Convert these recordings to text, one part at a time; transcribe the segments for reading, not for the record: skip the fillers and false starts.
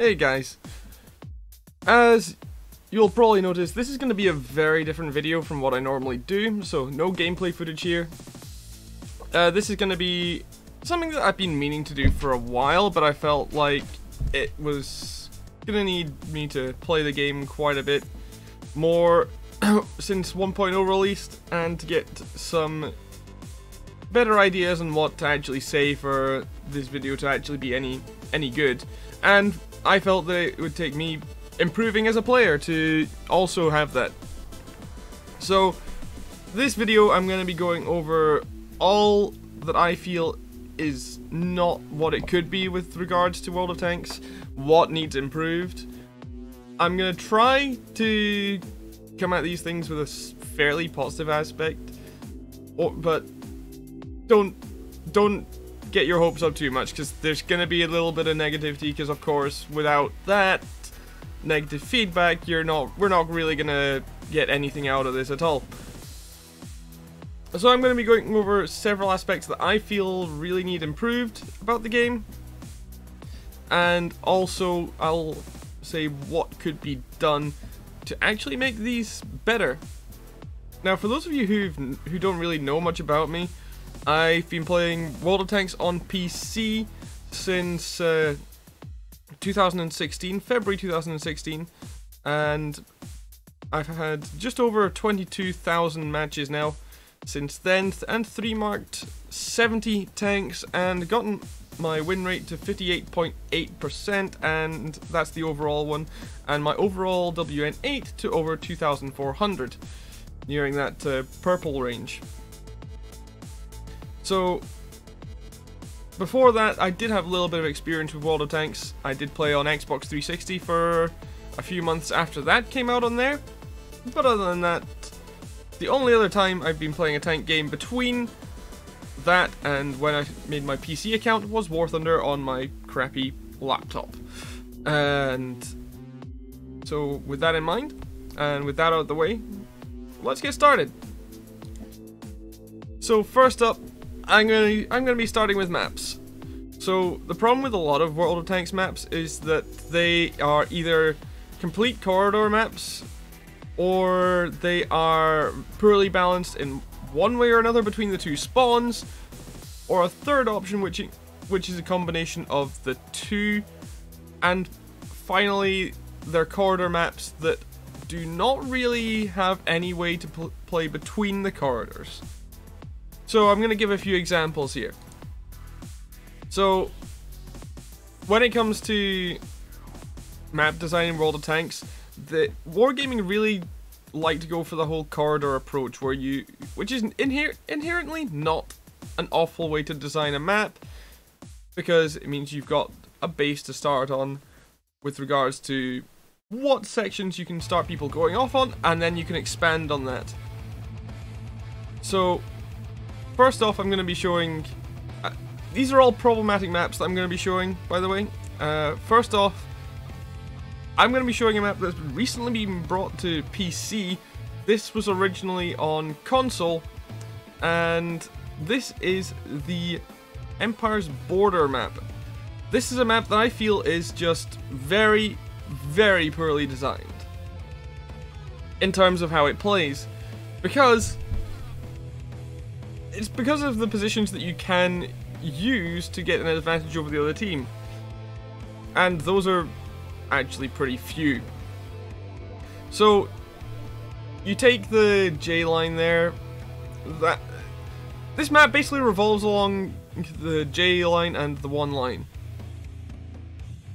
Hey guys, as you'll probably notice, this is going to be a very different video from what I normally do, so no gameplay footage here. This is going to be something that I've been meaning to do for a while, but I felt like it was going to need me to play the game quite a bit more since 1.0 released, and to get some better ideas on what to actually say for this video to actually be any good. And I felt that it would take me improving as a player to also have that. So this video I'm going to be going over all that I feel is not what it could be with regards to World of Tanks, what needs improved. I'm going to try to come at these things with a fairly positive aspect, but don't get your hopes up too much, because there's going to be a little bit of negativity, because of course without that negative feedback we're not really going to get anything out of this at all. So I'm going to be going over several aspects that I feel really need improved about the game, and also I'll say what could be done to actually make these better. Now, for those of you who don't really know much about me, I've been playing World of Tanks on PC since 2016, February 2016, and I've had just over 22,000 matches now since then, and 3 marked 70 tanks, and gotten my win rate to 58.8%, and that's the overall one, and my overall WN8 to over 2,400, nearing that purple range. So before that, I did have a little bit of experience with World of Tanks. I did play on Xbox 360 for a few months after that came out on there, but other than that, the only other time I've been playing a tank game between that and when I made my PC account was War Thunder on my crappy laptop. And so with that in mind, and with that out of the way, let's get started. So first up, I'm gonna be starting with maps. So the problem with a lot of World of Tanks maps is that they are either complete corridor maps, or they are poorly balanced in one way or another between the two spawns, or a third option which is a combination of the two, and finally they're corridor maps that do not really have any way to play between the corridors. So I'm going to give a few examples here. So when it comes to map design in World of Tanks, the Wargaming really like to go for the whole corridor approach, which is inherently not an awful way to design a map, because it means you've got a base to start on with regards to what sections you can start people going off on, and then you can expand on that. So first off, I'm going to be showing, these are all problematic maps that I'm going to be showing, by the way. First off, I'm going to be showing a map that's recently been brought to PC. This was originally on console, and this is the Empire's Border map. This is a map that I feel is just very, very poorly designed in terms of how it plays, because it's because of the positions that you can use to get an advantage over the other team, and those are actually pretty few. So you take the J line there, this map basically revolves along the J line and the 1 line,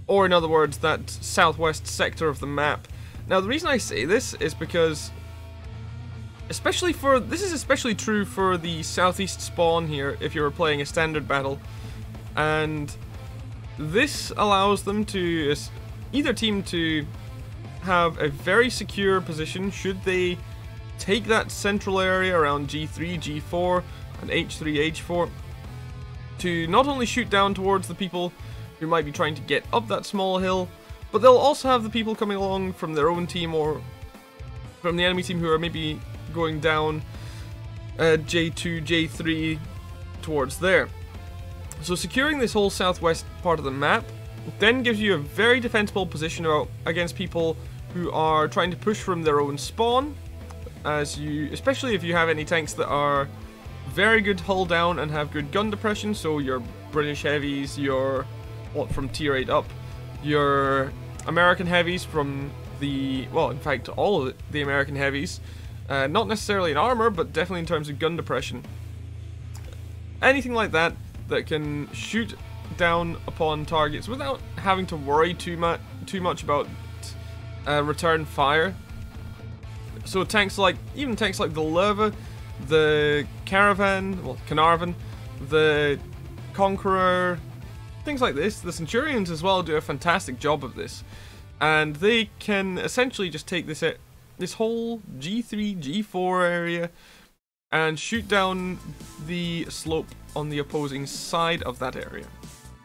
or in other words, that southwest sector of the map. Now the reason I say this is because this is especially true for the southeast spawn here if you're playing a standard battle, and this allows them to, either team, to have a very secure position should they take that central area around G3, G4 and H3, H4, to not only shoot down towards the people who might be trying to get up that small hill, but they'll also have the people coming along from their own team or from the enemy team who are maybe going down J2, J3 towards there. So securing this whole southwest part of the map then gives you a very defensible position against people who are trying to push from their own spawn, especially if you have any tanks that are very good hull down and have good gun depression, so your British heavies, from tier 8 up, your American heavies from in fact all of the American heavies, not necessarily in armor, but definitely in terms of gun depression. Anything like that can shoot down upon targets without having to worry too much about return fire. So even tanks like the Leva, the Carnarvon, the Conqueror, things like this, the Centurions as well do a fantastic job of this, and they can essentially just take this whole G3, G4 area and shoot down the slope on the opposing side of that area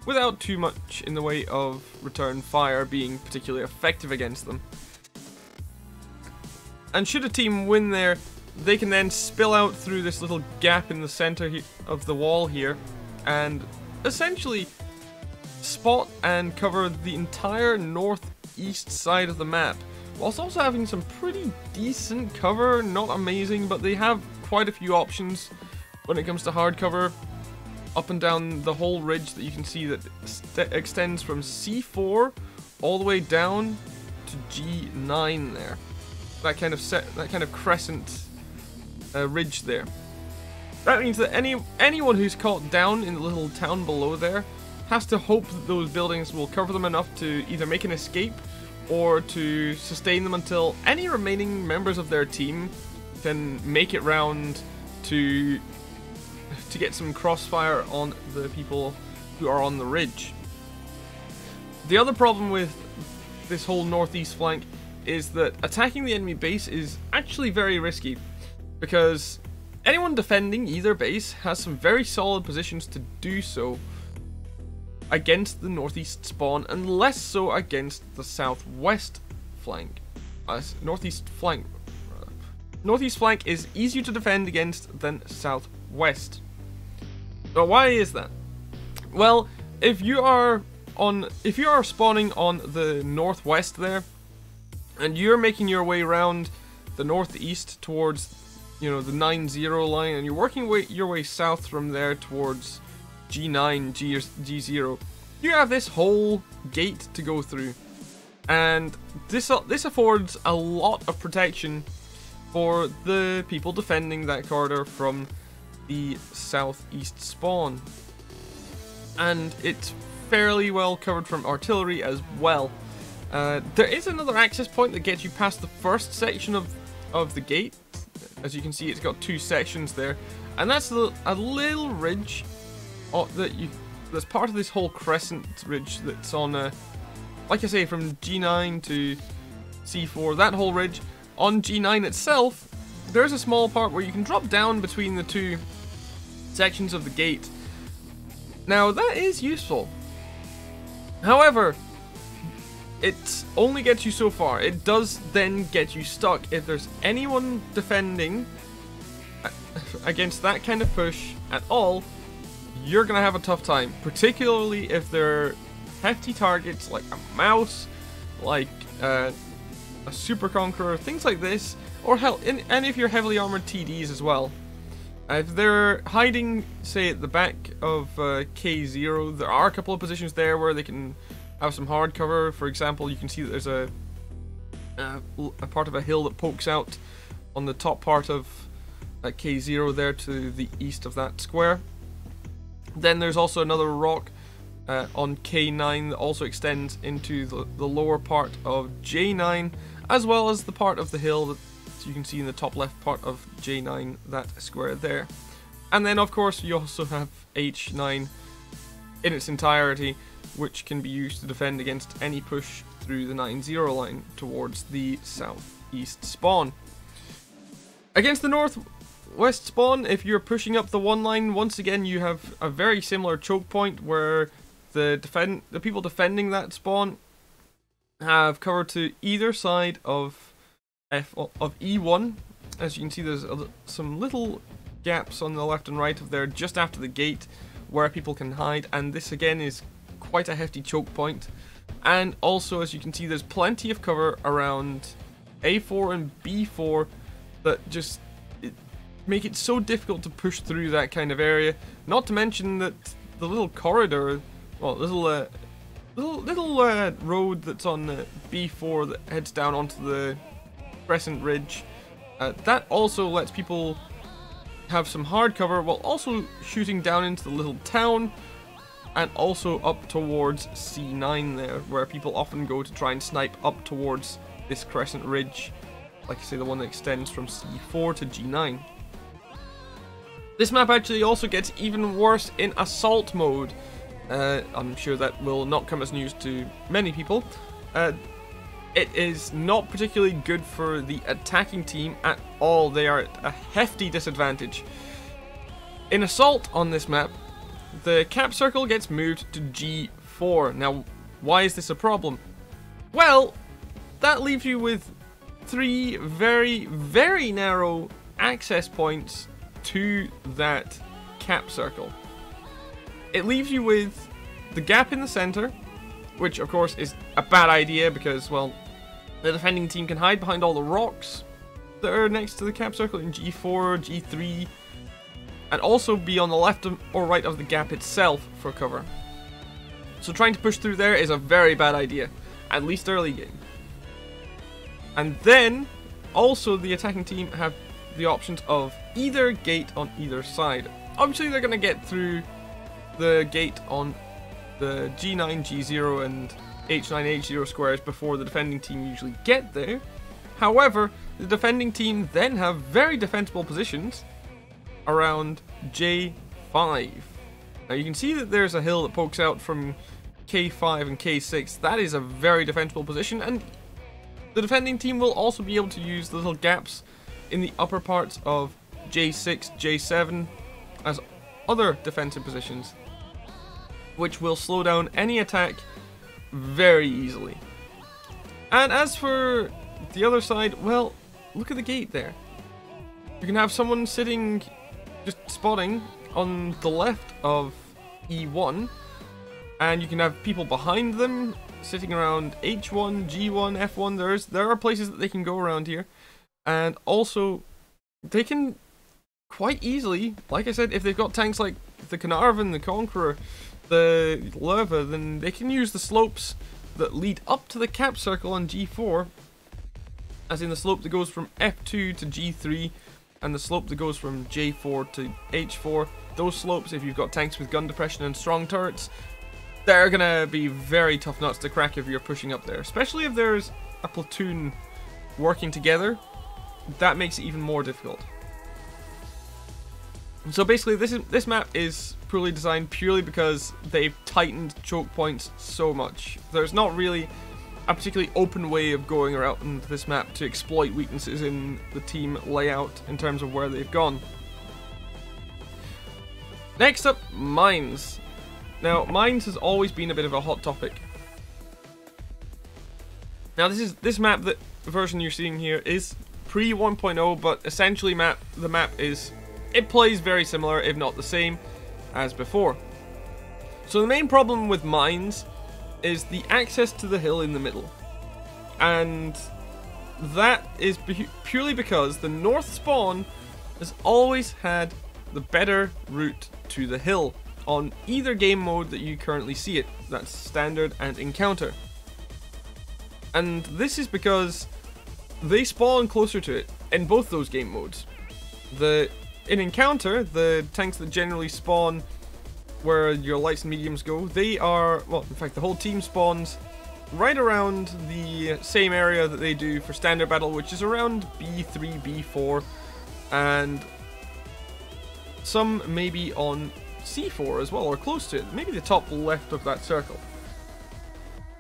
without too much in the way of return fire being particularly effective against them. And should a team win there, they can then spill out through this little gap in the center of the wall here and essentially spot and cover the entire northeast side of the map, whilst also having some pretty decent cover. Not amazing, but they have quite a few options when it comes to hard cover up and down the whole ridge that you can see that extends from C4 all the way down to G9 there. That kind of crescent ridge there. That means that anyone who's caught down in the little town below there has to hope that those buildings will cover them enough to either make an escape or to sustain them until any remaining members of their team can make it round to get some crossfire on the people who are on the ridge. The other problem with this whole northeast flank is that attacking the enemy base is actually very risky, because anyone defending either base has some very solid positions to do so against the northeast spawn, and less so against the southwest flank. Northeast flank is easier to defend against than southwest. So why is that? Well, if you are spawning on the northwest there, and you're making your way around the northeast towards, the 9-0 line, and you're working your way south from there towards G9, G0, you have this whole gate to go through, and this affords a lot of protection for the people defending that corridor from the southeast spawn, and it's fairly well covered from artillery as well. There is another access point that gets you past the first section of the gate. As you can see, it's got two sections there, and that's a little ridge that's part of this whole crescent ridge that's on, like I say, from G9 to C4, that whole ridge. On G9 itself, there's a small part where you can drop down between the two sections of the gate. Now, that is useful. However, it only gets you so far. It does then get you stuck. If there's anyone defending against that kind of push at all, you're going to have a tough time, particularly if they're hefty targets like a mouse, like a super conqueror, things like this, or hell, and if you're heavily armored TDs as well. If they're hiding, say, at the back of K0, there are a couple of positions there where they can have some hard cover. For example, you can see that there's a part of a hill that pokes out on the top part of K0 there to the east of that square. Then there's also another rock on K9 that also extends into the lower part of J9, as well as the part of the hill that you can see in the top left part of J9, that square there. And then of course you also have H9 in its entirety, which can be used to defend against any push through the 9-0 line towards the southeast spawn. Against the northwest spawn, if you're pushing up the 1 line, once again you have a very similar choke point where the people defending that spawn have cover to either side of E1. As you can see, there's some little gaps on the left and right of there just after the gate where people can hide, and this again is quite a hefty choke point. And also, as you can see, there's plenty of cover around A4 and B4 that just make it so difficult to push through that kind of area. Not to mention that the little corridor, well, little road that's on B4 that heads down onto the Crescent Ridge, that also lets people have some hard cover while also shooting down into the little town and also up towards C9 there, where people often go to try and snipe up towards this Crescent Ridge, like I say, the one that extends from C4 to G9. This map actually also gets even worse in assault mode. I'm sure that will not come as news to many people. It is not particularly good for the attacking team at all. They are at a hefty disadvantage. In assault on this map, the cap circle gets moved to G4. Now, why is this a problem? Well, that leaves you with 3 very, very narrow access points to that cap circle. It leaves you with the gap in the center, which of course is a bad idea because, well, the defending team can hide behind all the rocks that are next to the cap circle in G4, G3, and also be on the left or right of the gap itself for cover. So trying to push through there is a very bad idea, at least early game. And then, also the attacking team have the options of either gate on either side. Obviously they're going to get through the gate on the G9, G0 and H9, H0 squares before the defending team usually get there. However, the defending team then have very defensible positions around J5. Now you can see that there's a hill that pokes out from K5 and K6. That is a very defensible position, and the defending team will also be able to use the little gaps in the upper parts of J6, J7 as other defensive positions, which will slow down any attack very easily. And as for the other side, well, look at the gate there. You can have someone sitting, just spotting on the left of E1, and you can have people behind them sitting around H1, G1, F1. There are places that they can go around here, and also they can quite easily, like I said, if they've got tanks like the Carnarvon, the Conqueror, the Lerva, then they can use the slopes that lead up to the cap circle on G4, as in the slope that goes from F2 to G3 and the slope that goes from J4 to H4. Those slopes, if you've got tanks with gun depression and strong turrets, they're gonna be very tough nuts to crack if you're pushing up there, especially if there's a platoon working together. That makes it even more difficult. So basically this map is poorly designed purely because they've tightened choke points so much. There's not really a particularly open way of going around this map to exploit weaknesses in the team layout in terms of where they've gone. Next up, mines. Now, mines has always been a bit of a hot topic. Now this map, that version you're seeing here, is pre 1.0, but essentially the map plays very similar, if not the same, as before. So the main problem with mines is the access to the hill in the middle. And that is purely because the north spawn has always had the better route to the hill on either game mode that you currently see it. That's standard and encounter. And this is because they spawn closer to it in both those game modes. In encounter, the tanks that generally spawn where your lights and mediums go, they are, well, in fact the whole team spawns right around the same area that they do for standard battle, which is around B3, B4, and some maybe on C4 as well, or close to it, maybe the top left of that circle.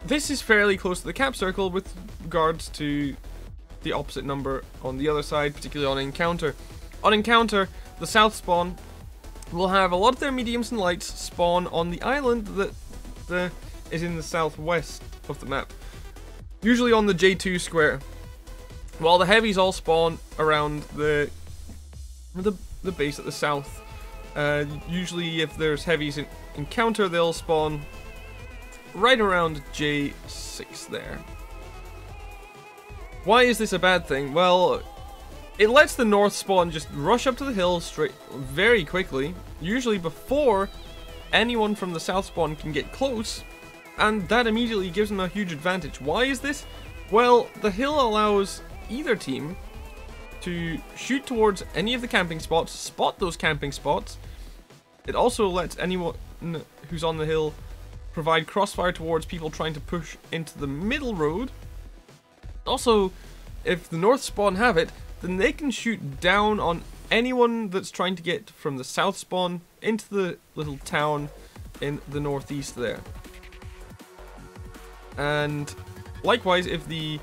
This is fairly close to the cap circle with regards to the opposite number on the other side, particularly on encounter. On encounter, the south spawn will have a lot of their mediums and lights spawn on the island that is in the southwest of the map, usually on the J2 square, while the heavies all spawn around the base at the south. Usually if there's heavies in encounter, they'll spawn right around J6 there. Why is this a bad thing? Well, it lets the north spawn just rush up to the hill very quickly, usually before anyone from the south spawn can get close, and that immediately gives them a huge advantage. Why is this? Well, the hill allows either team to shoot towards any of the camping spots, spot those camping spots. It also lets anyone who's on the hill provide crossfire towards people trying to push into the middle road. Also, if the north spawn have it, then they can shoot down on anyone that's trying to get from the south spawn into the little town in the northeast there. And likewise, if the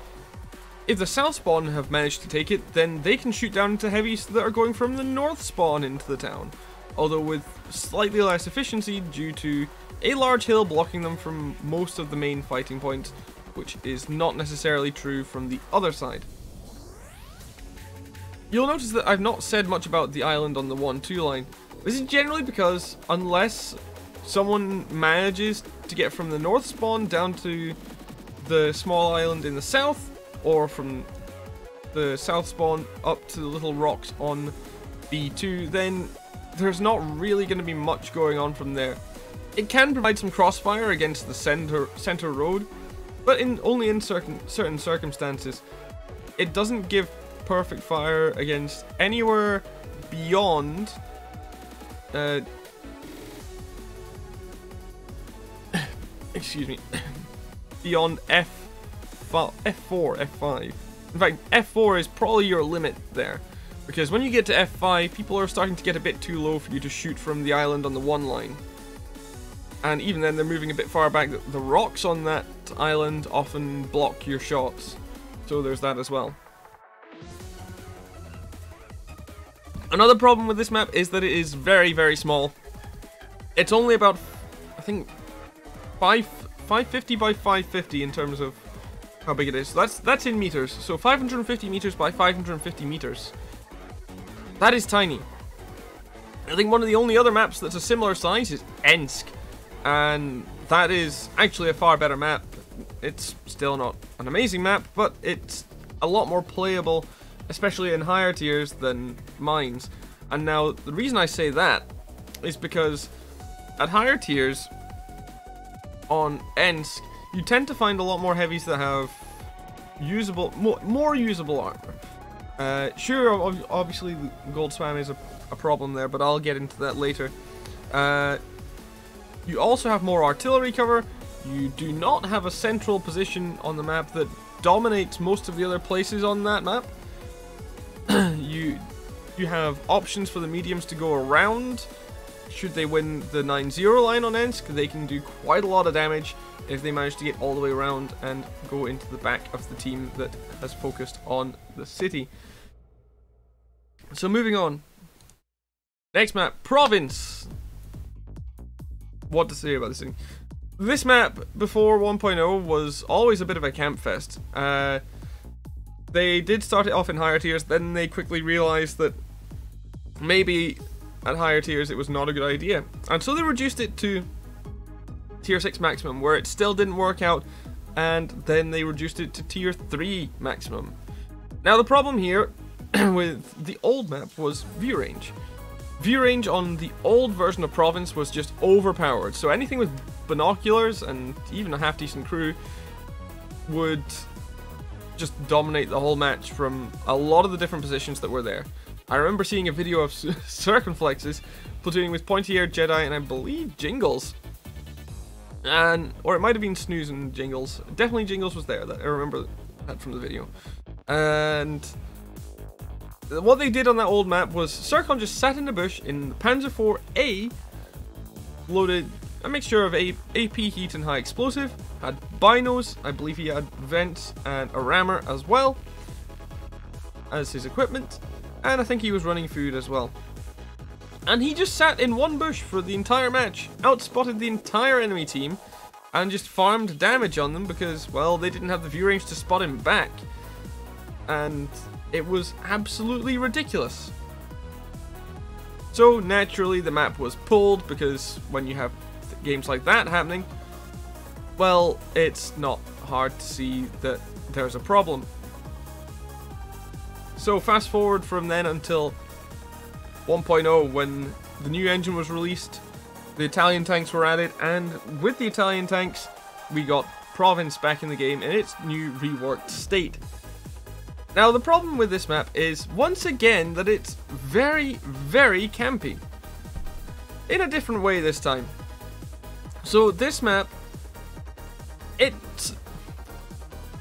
south spawn have managed to take it, then they can shoot down into heavies that are going from the north spawn into the town. Although with slightly less efficiency due to a large hill blocking them from most of the main fighting points, which is not necessarily true from the other side. You'll notice that I've not said much about the island on the 1-2 line. This is generally because unless someone manages to get from the north spawn down to the small island in the south, or from the south spawn up to the little rocks on B2, then there's not really going to be much going on from there. It can provide some crossfire against the center road, but only in certain circumstances. It doesn't give perfect fire against anywhere beyond excuse me, beyond F4, F5. In fact, F4 is probably your limit there, because when you get to F5, people are starting to get a bit too low for you to shoot from the island on the 1 line. And even then, they're moving a bit far back. The rocks on that island often block your shots, so there's that as well. Another problem with this map is that it is very, very small. It's only about, I think, 550 by 550 in terms of how big it is. So that's in meters. So 550 meters by 550 meters. That is tiny. I think one of the only other maps that's a similar size is Ensk, and that is actually a far better map. It's still not an amazing map, but it's a lot more playable, especially in higher tiers than mines. And now the reason I say that is because at higher tiers on Ensk, you tend to find a lot more heavies that have usable, more usable armor. Sure, obviously gold spam is a problem there, but I'll get into that later. You also have more artillery cover. You do not have a central position on the map that dominates most of the other places on that map. You have options for the mediums to go around. Should they win the 9-0 line on Ensk, they can do quite a lot of damage if they manage to get all the way around and go into the back of the team that has focused on the city. So moving on. Next map, Province. What to say about this thing? This map, before 1.0, was always a bit of a camp fest. They did start it off in higher tiers, then they quickly realized that maybe at higher tiers it was not a good idea. And so they reduced it to tier 6 maximum, where it still didn't work out, and then they reduced it to tier 3 maximum. Now the problem here with the old map was view range. View range on the old version of Province was just overpowered, so anything with binoculars and even a half decent crew would just dominate the whole match from a lot of the different positions that were there. I remember seeing a video of Circumflexes platooning with pointy-eared Jedi and I believe Jingles. Or it might have been Snooze and Jingles. Definitely Jingles was there. I remember that from the video. And what they did on that old map was Circon just sat in the bush in the Panzer IV-A, loaded a mixture of AP heat and high explosive, had binos, I believe he had vents and a rammer as well as his equipment, and I think he was running food as well. And he just sat in one bush for the entire match, outspotted the entire enemy team, and just farmed damage on them because, well, they didn't have the view range to spot him back. And it was absolutely ridiculous. So naturally the map was pulled, because when you have games like that happening, well, it's not hard to see that there's a problem. So fast forward from then until 1.0, when the new engine was released, the Italian tanks were added, and with the Italian tanks, we got Province back in the game in its new reworked state. Now the problem with this map is, once again, that it's very, very campy. In a different way this time. So this map,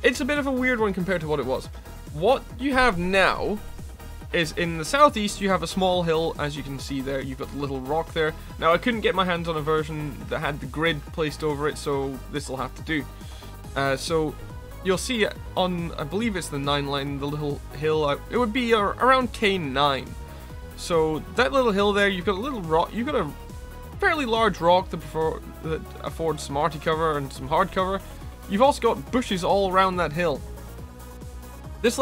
it's a bit of a weird one compared to what it was. What you have now is, in the southeast you have a small hill, as you can see there. You've got the little rock there. Now I couldn't get my hands on a version that had the grid placed over it, so this will have to do. So you'll see on, I believe it's the 9 line, the little hill, it would be around K9. So that little hill there, you've got a little rock, you've got a fairly large rock that affords some arty cover and some hard cover. You've also got bushes all around that hill. This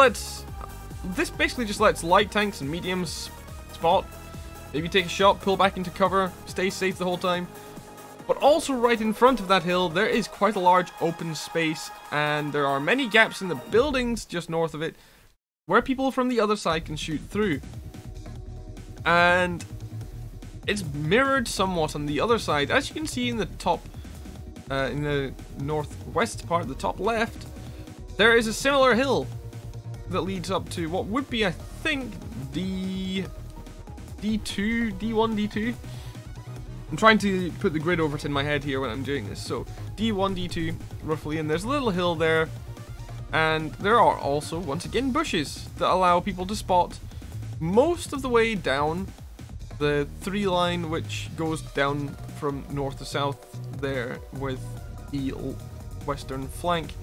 basically just lets light tanks and mediums spot, maybe take a shot, pull back into cover, stay safe the whole time. But also right in front of that hill, there is quite a large open space, and there are many gaps in the buildings just north of it, where people from the other side can shoot through. And it's mirrored somewhat on the other side. As you can see in the top, in the northwest part, the top left, there is a similar hill that leads up to what would be, I think, D1, D2. I'm trying to put the grid over it in my head here when I'm doing this. So D1, D2, roughly, and there's a little hill there, and there are also, once again, bushes that allow people to spot most of the way down the 3 line, which goes down from north to south there with the western flank.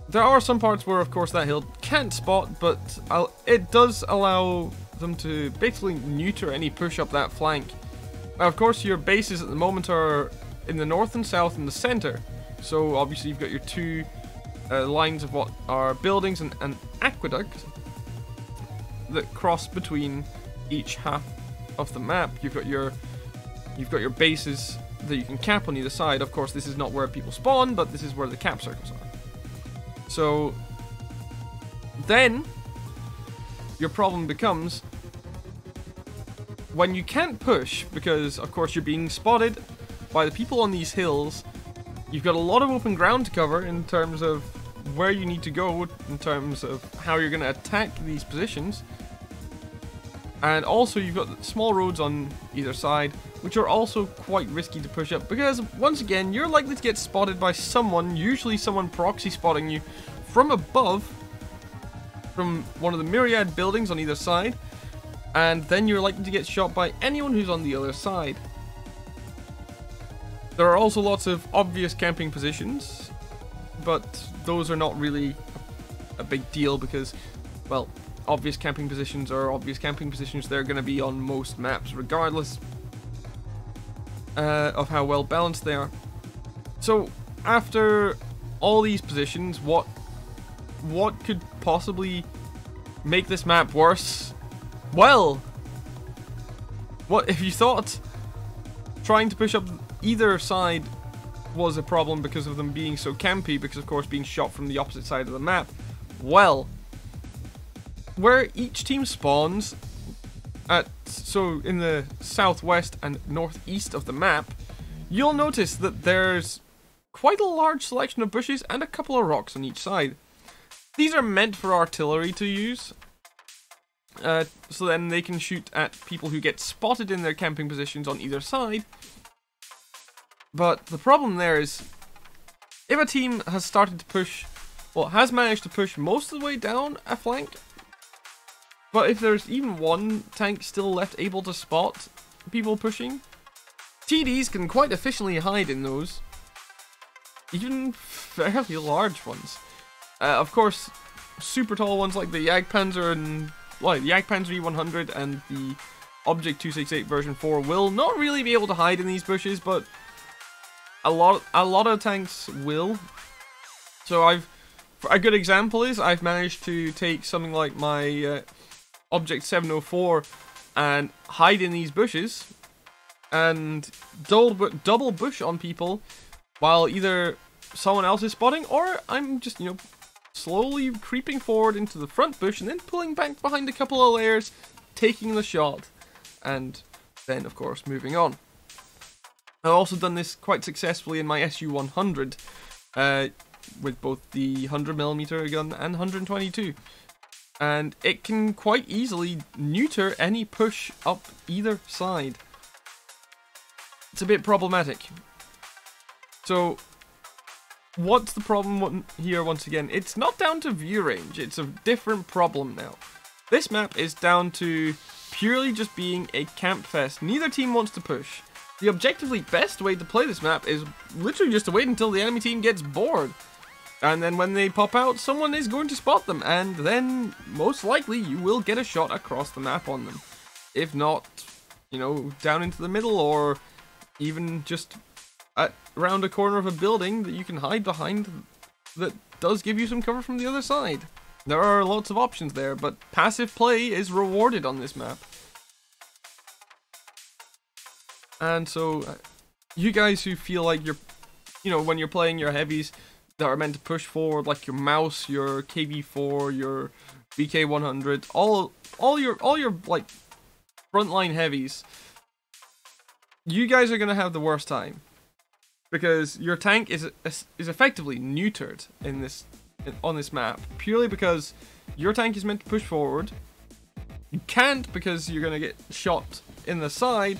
There are some parts where, of course, that hill can't spot, but it does allow them to basically neuter any push up that flank. Now, of course, your bases at the moment are in the north and south and the center. So obviously you've got your 2 lines of what are buildings and an aqueduct that cross between each half of the map. You've got your bases that you can cap on either side. Of course, this is not where people spawn, but this is where the cap circles are. So then your problem becomes when you can't push, because of course you're being spotted by the people on these hills. You've got a lot of open ground to cover in terms of where you need to go, in terms of how you're going to attack these positions. And also you've got small roads on either side, which are also quite risky to push up, because once again you're likely to get spotted by someone, usually someone proxy spotting you from above, from one of the myriad buildings on either side, and then you're likely to get shot by anyone who's on the other side. There are also lots of obvious camping positions, but those are not really a big deal because, well, obvious camping positions are obvious camping positions. They're going to be on most maps regardless of how well balanced they are. So after all these positions, what could possibly make this map worse? Well, what if you thought trying to push up either side was a problem because of them being so campy, because of course being shot from the opposite side of the map? Well, where each team spawns so in the southwest and northeast of the map, you'll notice that there's quite a large selection of bushes and a couple of rocks on each side. These are meant for artillery to use, so then they can shoot at people who get spotted in their camping positions on either side. But the problem there is, if a team has started to push, well, has managed to push most of the way down a flank, but if there's even one tank still left able to spot people pushing, TDs can quite efficiently hide in those, even fairly large ones. Of course, super tall ones like the Jagdpanzer and, well, the Jagdpanzer E100 and the Object 268 version 4 will not really be able to hide in these bushes, but a lot of tanks will. So a good example is I've managed to take something like my Object 704 and hide in these bushes and double bush on people while either someone else is spotting, or I'm just, you know, slowly creeping forward into the front bush and then pulling back behind a couple of layers, taking the shot, and then, of course, moving on. I've also done this quite successfully in my SU-100, with both the 100mm gun and 122. And it can quite easily neuter any push up either side. It's a bit problematic. So, what's the problem here once again? It's not down to view range, it's a different problem now. This map is down to purely just being a camp fest. Neither team wants to push. The objectively best way to play this map is literally just to wait until the enemy team gets bored. And then when they pop out, someone is going to spot them, and then most likely you will get a shot across the map on them. If not, you know, down into the middle, or even just around a corner of a building that you can hide behind that does give you some cover from the other side. There are lots of options there, but passive play is rewarded on this map. And so, you guys who feel like you're, you know, when you're playing your heavies that are meant to push forward, like your Mouse, your KV4, your BK100, all your like frontline heavies, you guys are gonna have the worst time because your tank is effectively neutered in on this map purely because your tank is meant to push forward. You can't because you're gonna get shot in the side,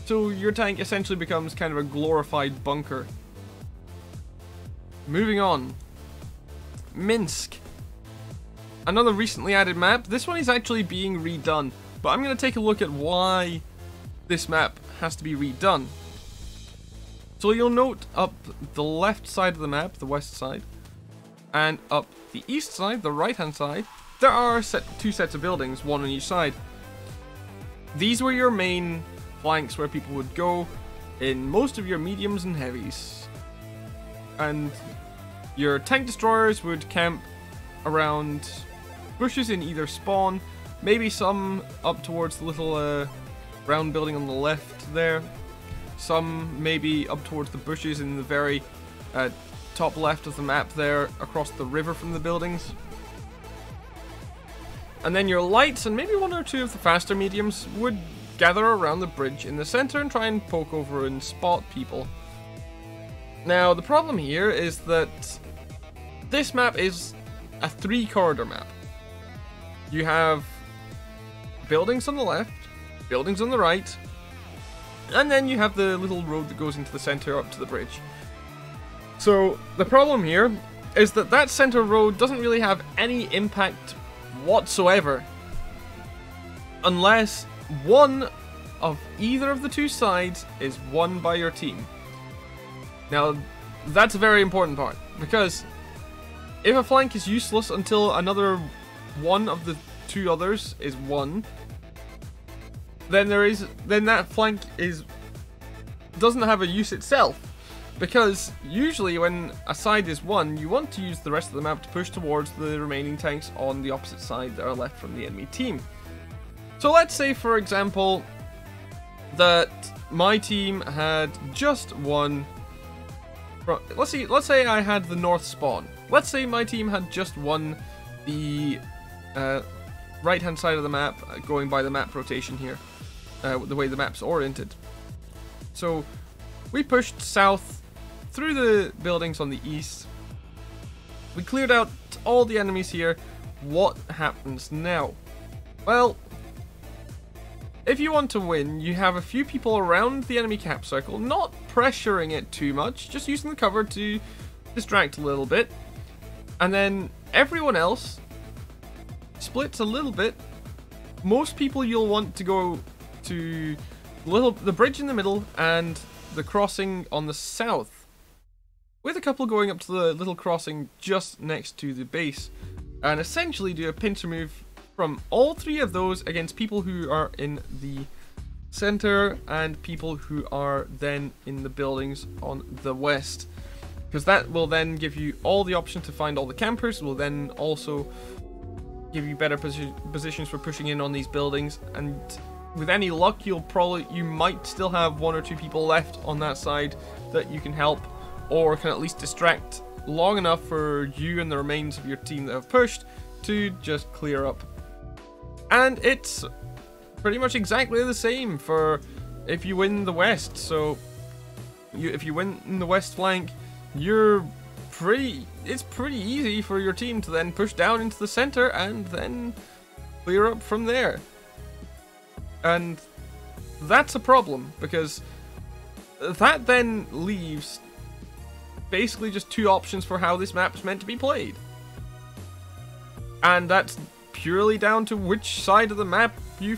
so your tank essentially becomes kind of a glorified bunker. Moving on. Minsk. Another recently added map. This one is actually being redone, but I'm going to take a look at why this map has to be redone. So you'll note up the left side of the map, the west side, and up the east side, the right hand side, there are two sets of buildings, one on each side. These were your main flanks where people would go in most of your mediums and heavies. And your tank destroyers would camp around bushes in either spawn, maybe some up towards the little round building on the left there, some maybe up towards the bushes in the very top left of the map there, across the river from the buildings. And then your lights and maybe one or two of the faster mediums would gather around the bridge in the center and try and poke over and spot people. Now, the problem here is that this map is a 3-corridor map. You have buildings on the left, buildings on the right, and then you have the little road that goes into the center up to the bridge. So, the problem here is that that center road doesn't really have any impact whatsoever unless one of either of the two sides is won by your team. Now, that's a very important part, because if a flank is useless until another one of the two others is won, then that flank doesn't have a use itself. Because usually when a side is won, you want to use the rest of the map to push towards the remaining tanks on the opposite side that are left from the enemy team. So let's say, for example, that my team had just won. Let's say I had the north spawn. Let's say my team had just won the right-hand side of the map, going by the map rotation here, the way the map's oriented. So we pushed south through the buildings on the east. We cleared out all the enemies here. What happens now? Well, if you want to win, you have a few people around the enemy cap circle, not pressuring it too much, just using the cover to distract a little bit. And then everyone else splits a little bit. Most people you'll want to go to the bridge in the middle and the crossing on the south, with a couple going up to the little crossing just next to the base, and essentially do a pincer move from all three of those against people who are in the center and people who are then in the buildings on the west, because that will then give you all the option to find all the campers. Will then also give you better positions for pushing in on these buildings, and with any luck you might still have one or two people left on that side that you can help or can at least distract long enough for you and the remains of your team that have pushed to just clear up. And it's pretty much exactly the same for if you win the west. So if you win in the west flank, it's pretty easy for your team to then push down into the center and then clear up from there. And that's a problem, because that then leaves basically just two options for how this map is meant to be played. And that's purely down to which side of the map you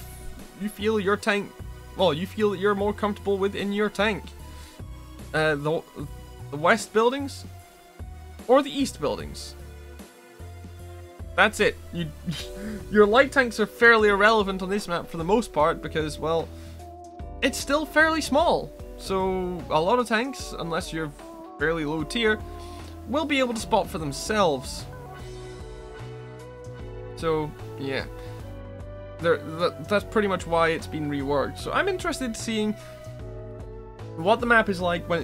feel your tank, well, you feel that you're more comfortable with in your tank. The west buildings or the east buildings. That's it. Your light tanks are fairly irrelevant on this map for the most part, because, well, it's still fairly small. So a lot of tanks, unless you're fairly low tier, will be able to spot for themselves. So yeah, that's pretty much why it's been reworked. So I'm interested in seeing what the map is like when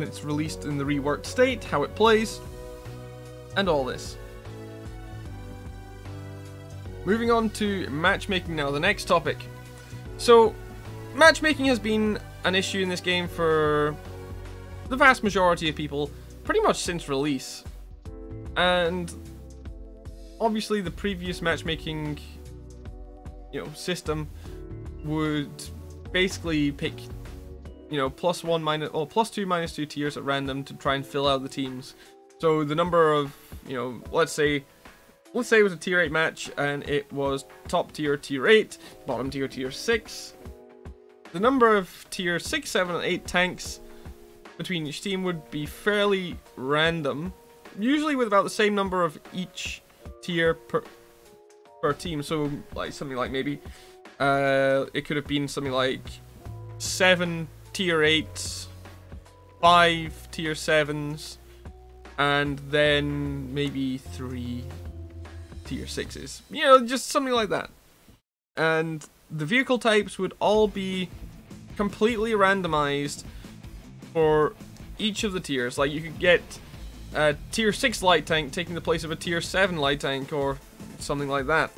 it's released in the reworked state, how it plays, and all this. Moving on to matchmaking now, the next topic. So matchmaking has been an issue in this game for the vast majority of people pretty much since release. And obviously the previous matchmaking, system would basically pick, +1 minus, or +2 -2 tiers at random to try and fill out the teams. So the number of, let's say it was a tier 8 match and it was top tier tier 8, bottom tier tier 6. The number of tier 6, 7, and 8 tanks between each team would be fairly random, usually with about the same number of each tier per team. So like something like maybe it could have been something like 7 tier 8s, 5 tier 7s, and then maybe 3 tier 6s. Just something like that. And the vehicle types would all be completely randomized for each of the tiers. Like you could get a tier 6 light tank taking the place of a tier 7 light tank, or something like that.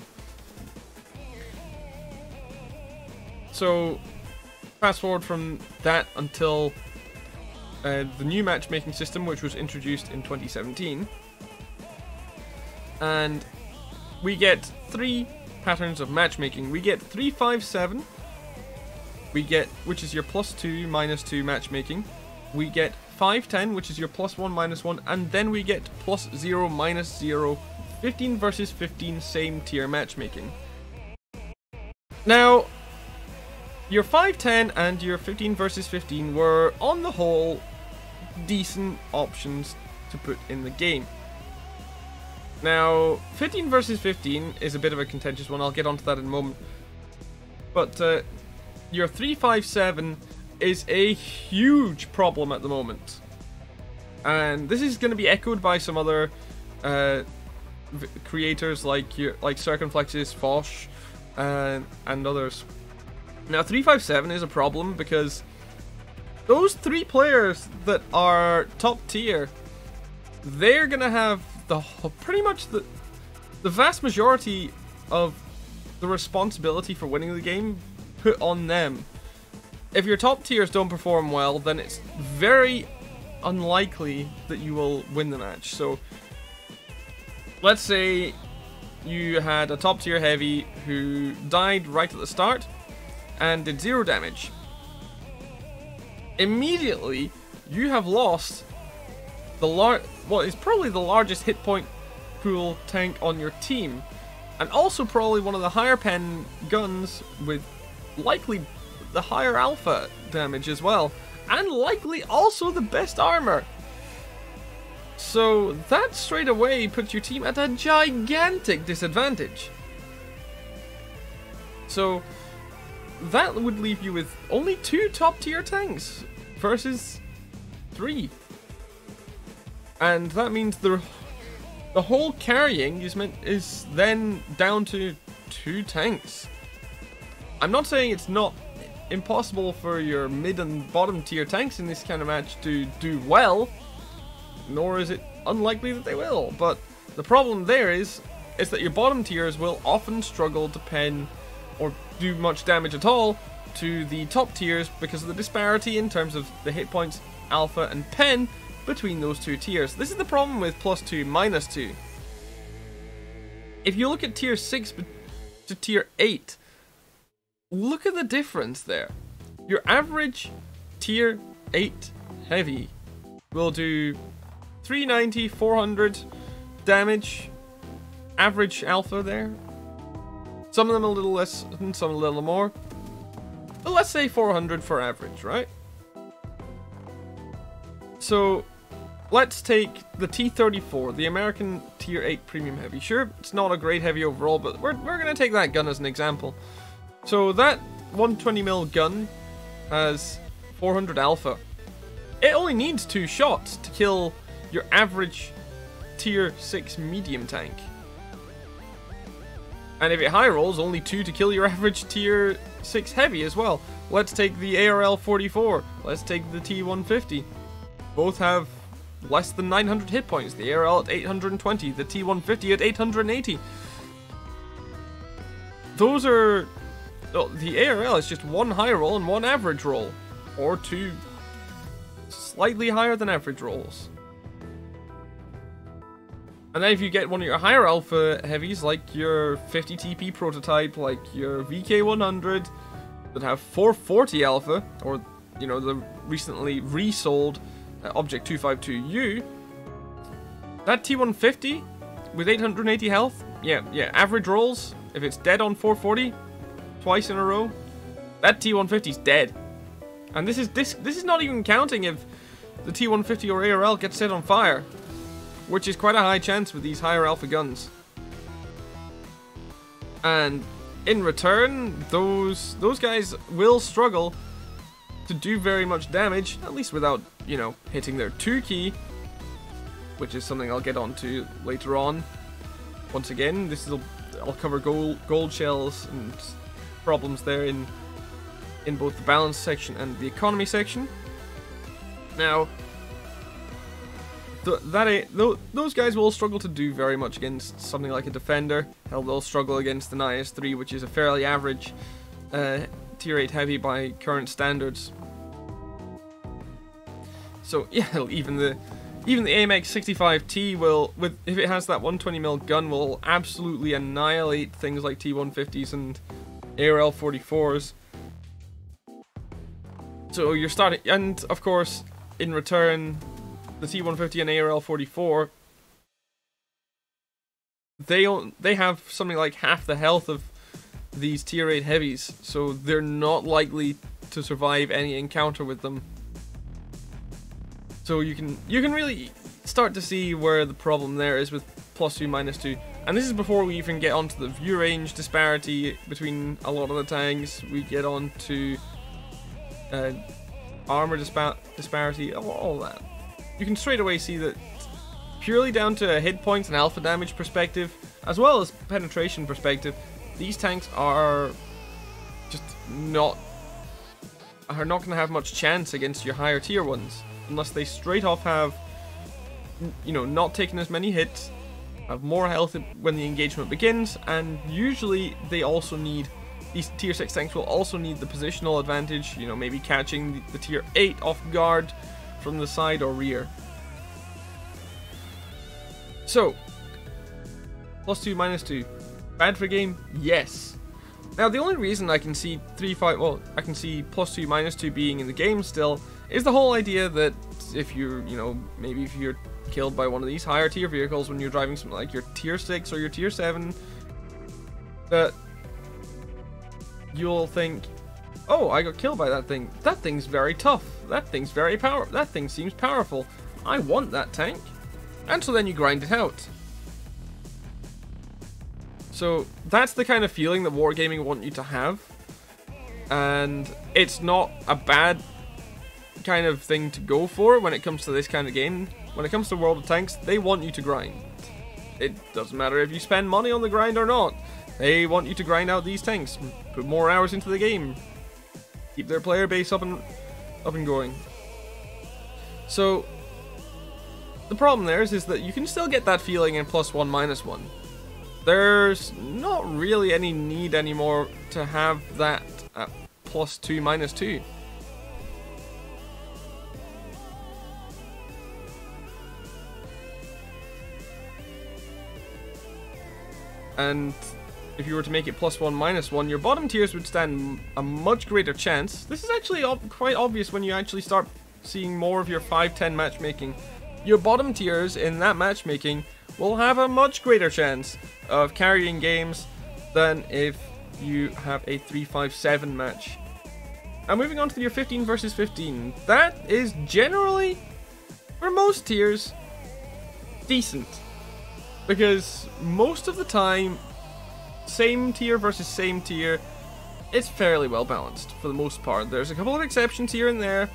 So fast forward from that until the new matchmaking system, which was introduced in 2017, and we get 3 patterns of matchmaking. We get 3-5-7, which is your +2 -2 matchmaking. We get 5-10, which is your +1 -1, and then we get +0 -0, 15 versus 15 same tier matchmaking. Now, your 5-10 and your 15 versus 15 were, on the whole, decent options to put in the game. Now, 15 versus 15 is a bit of a contentious one. I'll get onto that in a moment. But your 3-5-7 is a huge problem at the moment. And this is going to be echoed by some other creators like Circumflexes, Fosh, and others. Now, 3-5-7 is a problem because those 3 players that are top tier, they're going to have pretty much the vast majority of the responsibility for winning the game put on them. If your top tiers don't perform well, then it's very unlikely that you will win the match. So let's say you had a top tier heavy who died right at the start and did 0 damage. Immediately you have lost what is probably the largest hit point pool tank on your team, and also probably one of the higher pen guns with likely the higher alpha damage as well, and likely also the best armor. So that straight away puts your team at a gigantic disadvantage. So that would leave you with only 2 top tier tanks versus 3. And that means the whole carrying is then down to 2 tanks. I'm not saying it's not impossible for your mid and bottom tier tanks in this kind of match to do well, nor is it unlikely that they will. But the problem there is that your bottom tiers will often struggle to pen or do much damage at all to the top tiers because of the disparity in terms of the hit points, alpha, and pen between those two tiers. This is the problem with +2, -2. If you look at tier 6 to tier 8, look at the difference there. Your average tier 8 heavy will do 390, 400 damage, average alpha there. Some of them a little less and some a little more. But let's say 400 for average, right? So let's take the T-34, the American tier 8 premium heavy. Sure, it's not a great heavy overall, but we're going to take that gun as an example. So that 120mm gun has 400 alpha. It only needs 2 shots to kill your average tier 6 medium tank. And if it high rolls, only 2 to kill your average tier 6 heavy as well. Let's take the ARL-44. Let's take the T-150. Both have less than 900 hit points. The ARL at 820, the T-150 at 880. Those are... well, the ARL is just 1 high roll and 1 average roll. Or 2 slightly higher than average rolls. And then if you get one of your higher alpha heavies, like your 50 TP prototype, like your VK100, that have 440 alpha, or, you know, the recently resold Object 252U, that T150 with 880 health, yeah, average rolls, if it's dead on 440 twice in a row, that T150's dead. And this is not even counting if the T150 or ARL gets set on fire, which is quite a high chance with these higher alpha guns. And in return, those guys will struggle to do very much damage, at least without, you know, hitting their 2 key, which is something I'll get onto later on. Once again, I'll cover gold shells and problems there in both the balance section and the economy section. Now, those guys will struggle to do very much against something like a defender. Hell, they'll struggle against an IS-3, which is a fairly average tier 8 heavy by current standards. So yeah, even the AMX-65T will, if it has that 120mm gun, will absolutely annihilate things like T-150s and ARL-44s. So you're starting, and of course, in return, the T-150 and ARL-44, they have something like half the health of these tier 8 heavies, so they're not likely to survive any encounter with them. So you can really start to see where the problem there is with +2, -2. And this is before we even get onto the view range disparity between a lot of the tanks. We get on to armor disparity, all that. You can straight away see that purely down to a hit points and alpha damage perspective, as well as penetration perspective, these tanks are just not going to have much chance against your higher tier ones, unless they straight off have, you know, not taken as many hits, have more health when the engagement begins, and usually they also need, these tier 6 tanks will also need the positional advantage, you know, maybe catching the tier 8 off guard from the side or rear. So, +2, -2. Bad for game? Yes. Now, the only reason I can see I can see +2, -2 being in the game still is the whole idea that if you're, you know, maybe if you're killed by one of these higher tier vehicles when you're driving something like your tier 6 or your tier 7, that you'll think, oh, I got killed by that thing. That thing's very tough. That thing's very powerful. That thing seems powerful. I want that tank. And so then you grind it out. So that's the kind of feeling that Wargaming want you to have. And it's not a bad kind of thing to go for when it comes to this kind of game. When it comes to World of Tanks, they want you to grind. It doesn't matter if you spend money on the grind or not. They want you to grind out these tanks, put more hours into the game, keep their player base up and going. So the problem there is that you can still get that feeling in +1, -1. There's not really any need anymore to have that at +2, -2. And if you were to make it +1, -1, your bottom tiers would stand a much greater chance. This is actually quite obvious when you actually start seeing more of your 5-10 matchmaking. Your bottom tiers in that matchmaking will have a much greater chance of carrying games than if you have a 3-5-7 match. And moving on to your 15 versus 15, that is generally, for most tiers, decent. Because most of the time, same tier versus same tier, it's fairly well balanced for the most part. There's a couple of exceptions here and there,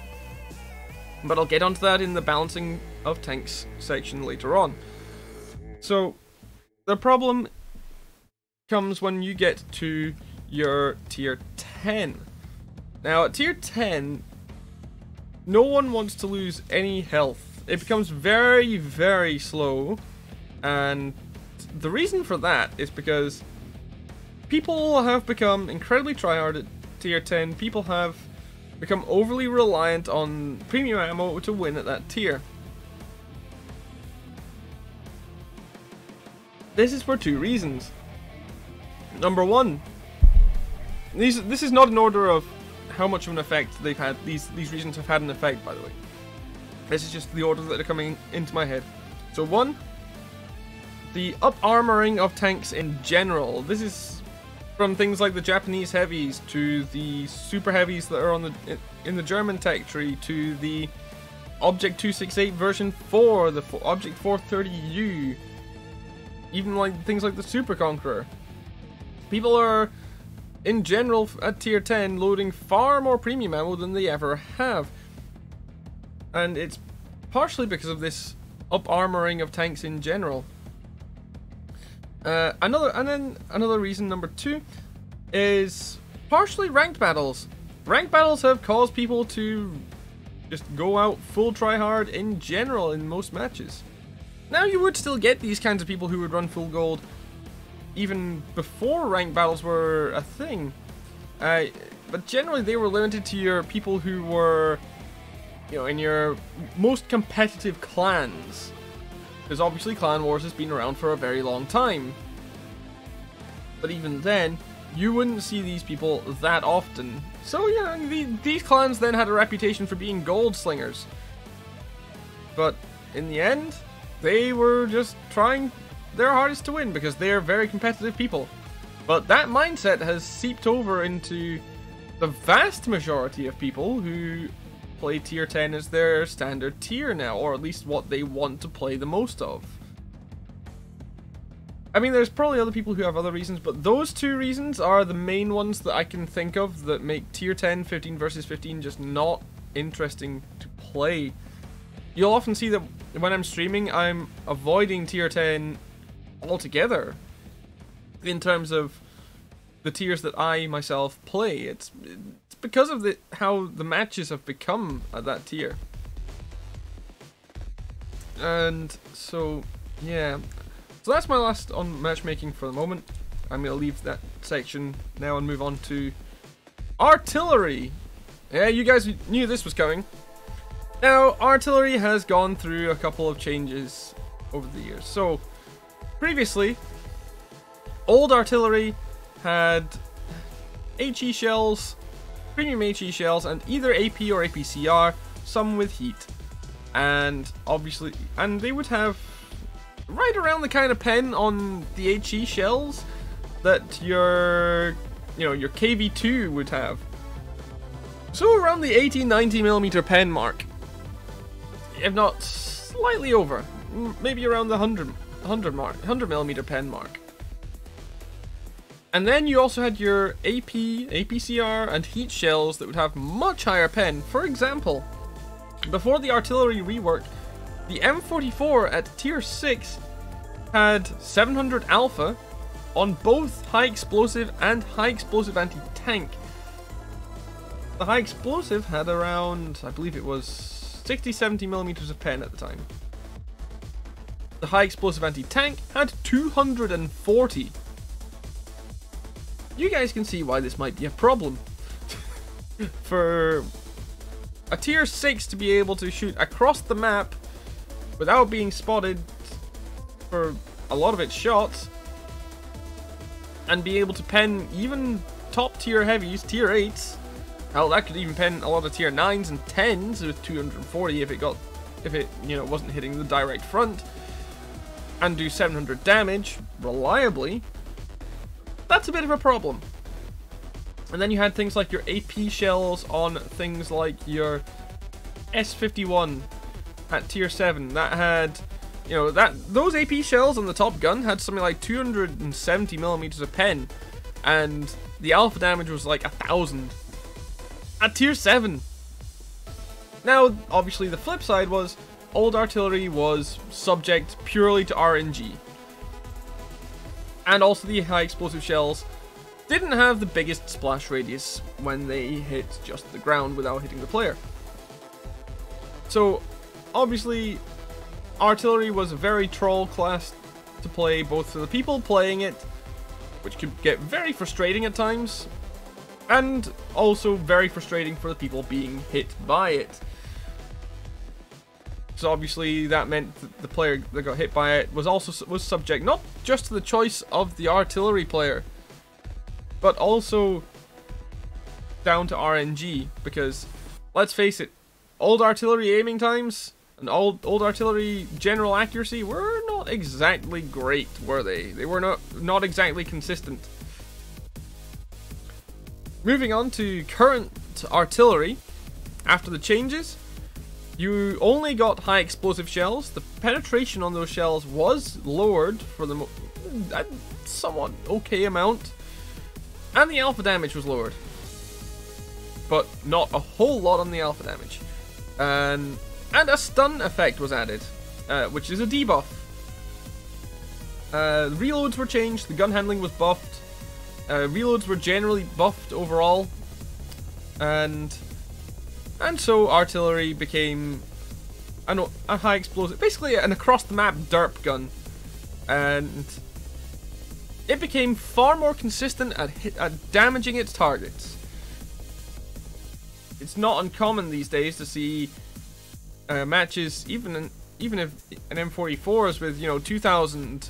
but I'll get onto that in the balancing of tanks section later on. So the problem comes when you get to your tier 10. Now at tier 10, no one wants to lose any health. It becomes very, very slow, and the reason for that is because people have become incredibly tryhard at tier 10. People have become overly reliant on premium ammo to win at that tier. This is for two reasons. Number one, this is not in order of how much of an effect they've had. These reasons have had an effect, by the way. This is just the order that are coming into my head. So one, the up-armoring of tanks in general. This is from things like the Japanese heavies to the super heavies that are in the German tech tree to the Object 268 version 4, the Object 430U, even like things like the Super Conqueror. People are, in general, at tier 10, loading far more premium ammo than they ever have. And it's partially because of this up-armoring of tanks in general. Another reason, number two, is partially ranked battles. Ranked battles have caused people to just go out full tryhard in general in most matches. Now you would still get these kinds of people who would run full gold even before ranked battles were a thing. But generally they were limited to your people who were, you know, in your most competitive clans. Because obviously Clan Wars has been around for a very long time. But even then, you wouldn't see these people that often. So yeah, these clans then had a reputation for being gold slingers. But in the end, they were just trying their hardest to win because they are very competitive people. But that mindset has seeped over into the vast majority of people who play tier 10 as their standard tier now, or at least what they want to play the most of. I mean, there's probably other people who have other reasons, but those two reasons are the main ones that I can think of that make tier 10, 15 versus 15 just not interesting to play. You'll often see that when I'm streaming, I'm avoiding tier 10 altogether in terms of the tiers that I myself play. It's because of how the matches have become at that tier. And so, yeah. So that's my last on matchmaking for the moment. I'm going to leave that section now and move on to artillery. Yeah, you guys knew this was coming. Now, artillery has gone through a couple of changes over the years. So, previously, old artillery had HE shells, premium HE shells, and either AP or APCR, some with heat. And obviously, and they would have right around the kind of pen on the HE shells that your KV2 would have. So around the 80-90mm pen mark, if not slightly over, maybe around the 100mm pen mark. And then you also had your AP, APCR, and heat shells that would have much higher pen. For example, before the artillery rework, the M44 at tier 6 had 700 alpha on both high explosive and high explosive anti-tank. The high explosive had around, I believe it was 60-70mm of pen at the time. the high explosive anti-tank had 240. You guys can see why this might be a problem. For a tier 6 to be able to shoot across the map without being spotted for a lot of its shots, and be able to pen even top tier heavies, tier 8s, hell, that could even pen a lot of tier 9s and 10s with 240 if it you know, wasn't hitting the direct front, and do 700 damage reliably. That's a bit of a problem. And then you had things like your AP shells on things like your S51 at tier 7 that had, you know, those AP shells on the top gun had something like 270 millimeters of pen, and the alpha damage was like 1,000 at tier 7. Now, obviously, the flip side was old artillery was subject purely to RNG, and also the high explosive shells didn't have the biggest splash radius when they hit just the ground without hitting the player. So, obviously, artillery was a very troll class to play, both for the people playing it, which could get very frustrating at times, and also very frustrating for the people being hit by it. So obviously that meant that the player that got hit by it was subject not just to the choice of the artillery player, but also down to RNG, because let's face it, old artillery aiming times and old artillery general accuracy were not exactly great, were they? They were not exactly consistent. Moving on to current artillery, after the changes, you only got high explosive shells. The penetration on those shells was lowered for the somewhat okay amount, and the alpha damage was lowered, but not a whole lot on the alpha damage. And a stun effect was added, which is a debuff. Reloads were changed, the gun handling was buffed, reloads were generally buffed overall, and so artillery became a high explosive, basically an across the map derp gun, and it became far more consistent at damaging its targets. It's not uncommon these days to see matches, even if an M44 is with, you know, 2,000,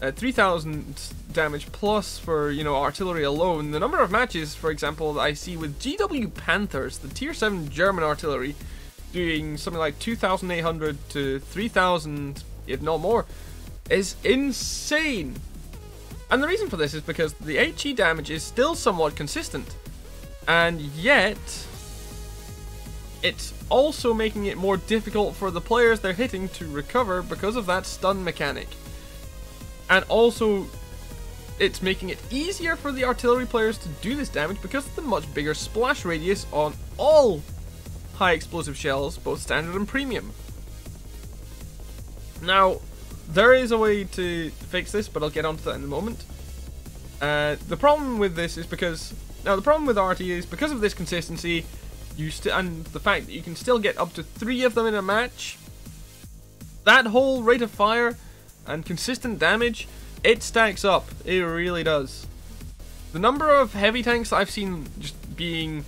3,000 damage plus for, you know, artillery alone. The number of matches, for example, that I see with GW Panthers, the tier 7 German artillery, doing something like 2,800 to 3,000, if not more, is insane. And the reason for this is because the HE damage is still somewhat consistent, and yet it's also making it more difficult for the players they're hitting to recover because of that stun mechanic. And also, it's making it easier for the artillery players to do this damage because of the much bigger splash radius on all high explosive shells, both standard and premium. Now, there is a way to fix this, but I'll get onto that in a moment. The problem with this is the problem with RT is because of this consistency, and the fact that you can still get up to 3 of them in a match, that whole rate of fire and consistent damage, it stacks up. It really does. The number of heavy tanks I've seen just being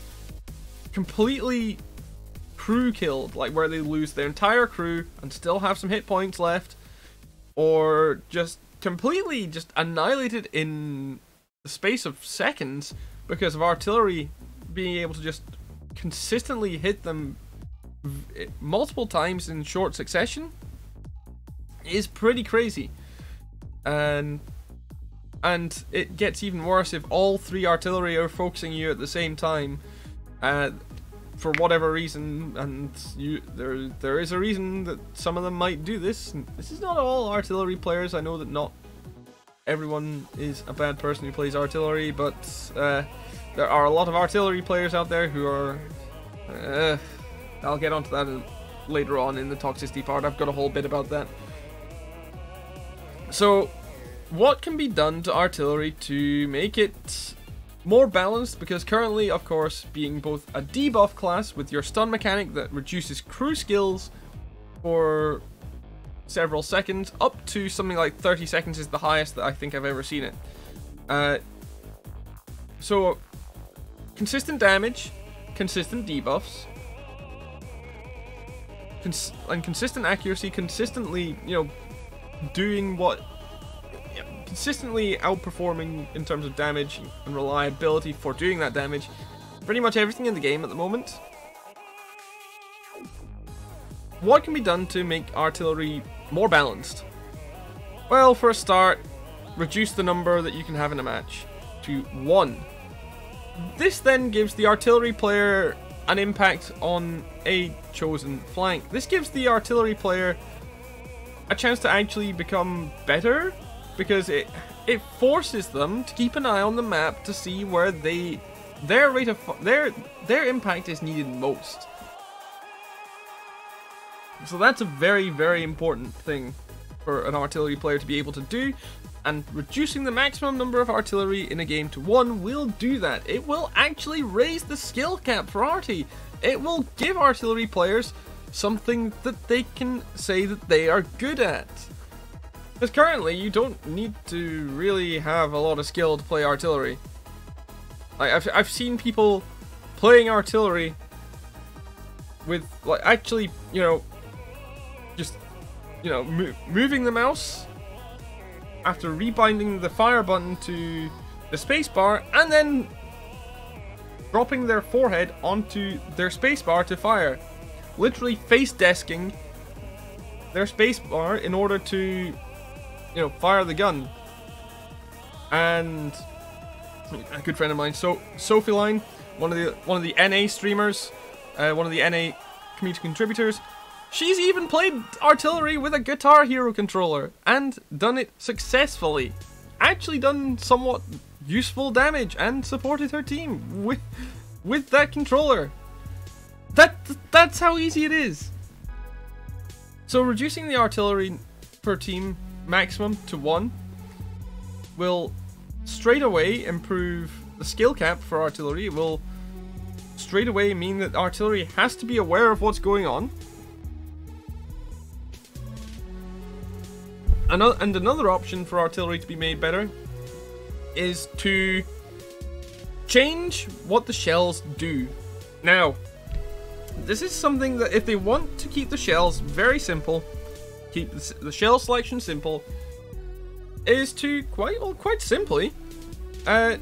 completely crew killed, like where they lose their entire crew and still have some hit points left, or just completely just annihilated in the space of seconds because of artillery being able to just consistently hit them multiple times in short succession, is pretty crazy. And it gets even worse if all 3 artillery are focusing you at the same time, for whatever reason. And there is a reason that some of them might do this. This is not all artillery players. I know that not everyone is a bad person who plays artillery, but there are a lot of artillery players out there who are... I'll get onto that later on in the toxicity part. I've got a whole bit about that. So, what can be done to artillery to make it more balanced? Because currently, of course, being both a debuff class with your stun mechanic that reduces crew skills for several seconds, up to something like 30 seconds is the highest that I think I've ever seen it. So, consistent damage, consistent debuffs, and consistent accuracy, consistently, you know, doing what, consistently outperforming in terms of damage and reliability for doing that damage. Pretty much everything in the game at the moment. What can be done to make artillery more balanced? Well, for a start, reduce the number that you can have in a match to 1. This then gives the artillery player an impact on a chosen flank. This gives the artillery player a chance to actually become better, because it forces them to keep an eye on the map to see where their rate of their impact is needed most. So that's a very, very important thing for an artillery player to be able to do, and reducing the maximum number of artillery in a game to 1 will do that. It will actually raise the skill cap for arty. It will give artillery players something that they can say that they are good at. Because currently, you don't need to really have a lot of skill to play artillery. Like, I've seen people playing artillery with, like, actually, you know, just, you know, moving the mouse after rebinding the fire button to the spacebar, and then dropping their forehead onto their spacebar to fire. Literally face desking their spacebar in order to, you know, fire the gun. And a good friend of mine, Sophie Line, one of the NA streamers, one of the NA community contributors, she's even played artillery with a Guitar Hero controller and done it successfully. Actually done somewhat useful damage and supported her team with that controller. That's how easy it is. So reducing the artillery per team maximum to 1 will straight away improve the skill cap for artillery. It will straight away mean that artillery has to be aware of what's going on. Another option for artillery to be made better is to change what the shells do. Now, this is something that if they want to keep the shells very simple, keep the shell selection simple, is to quite simply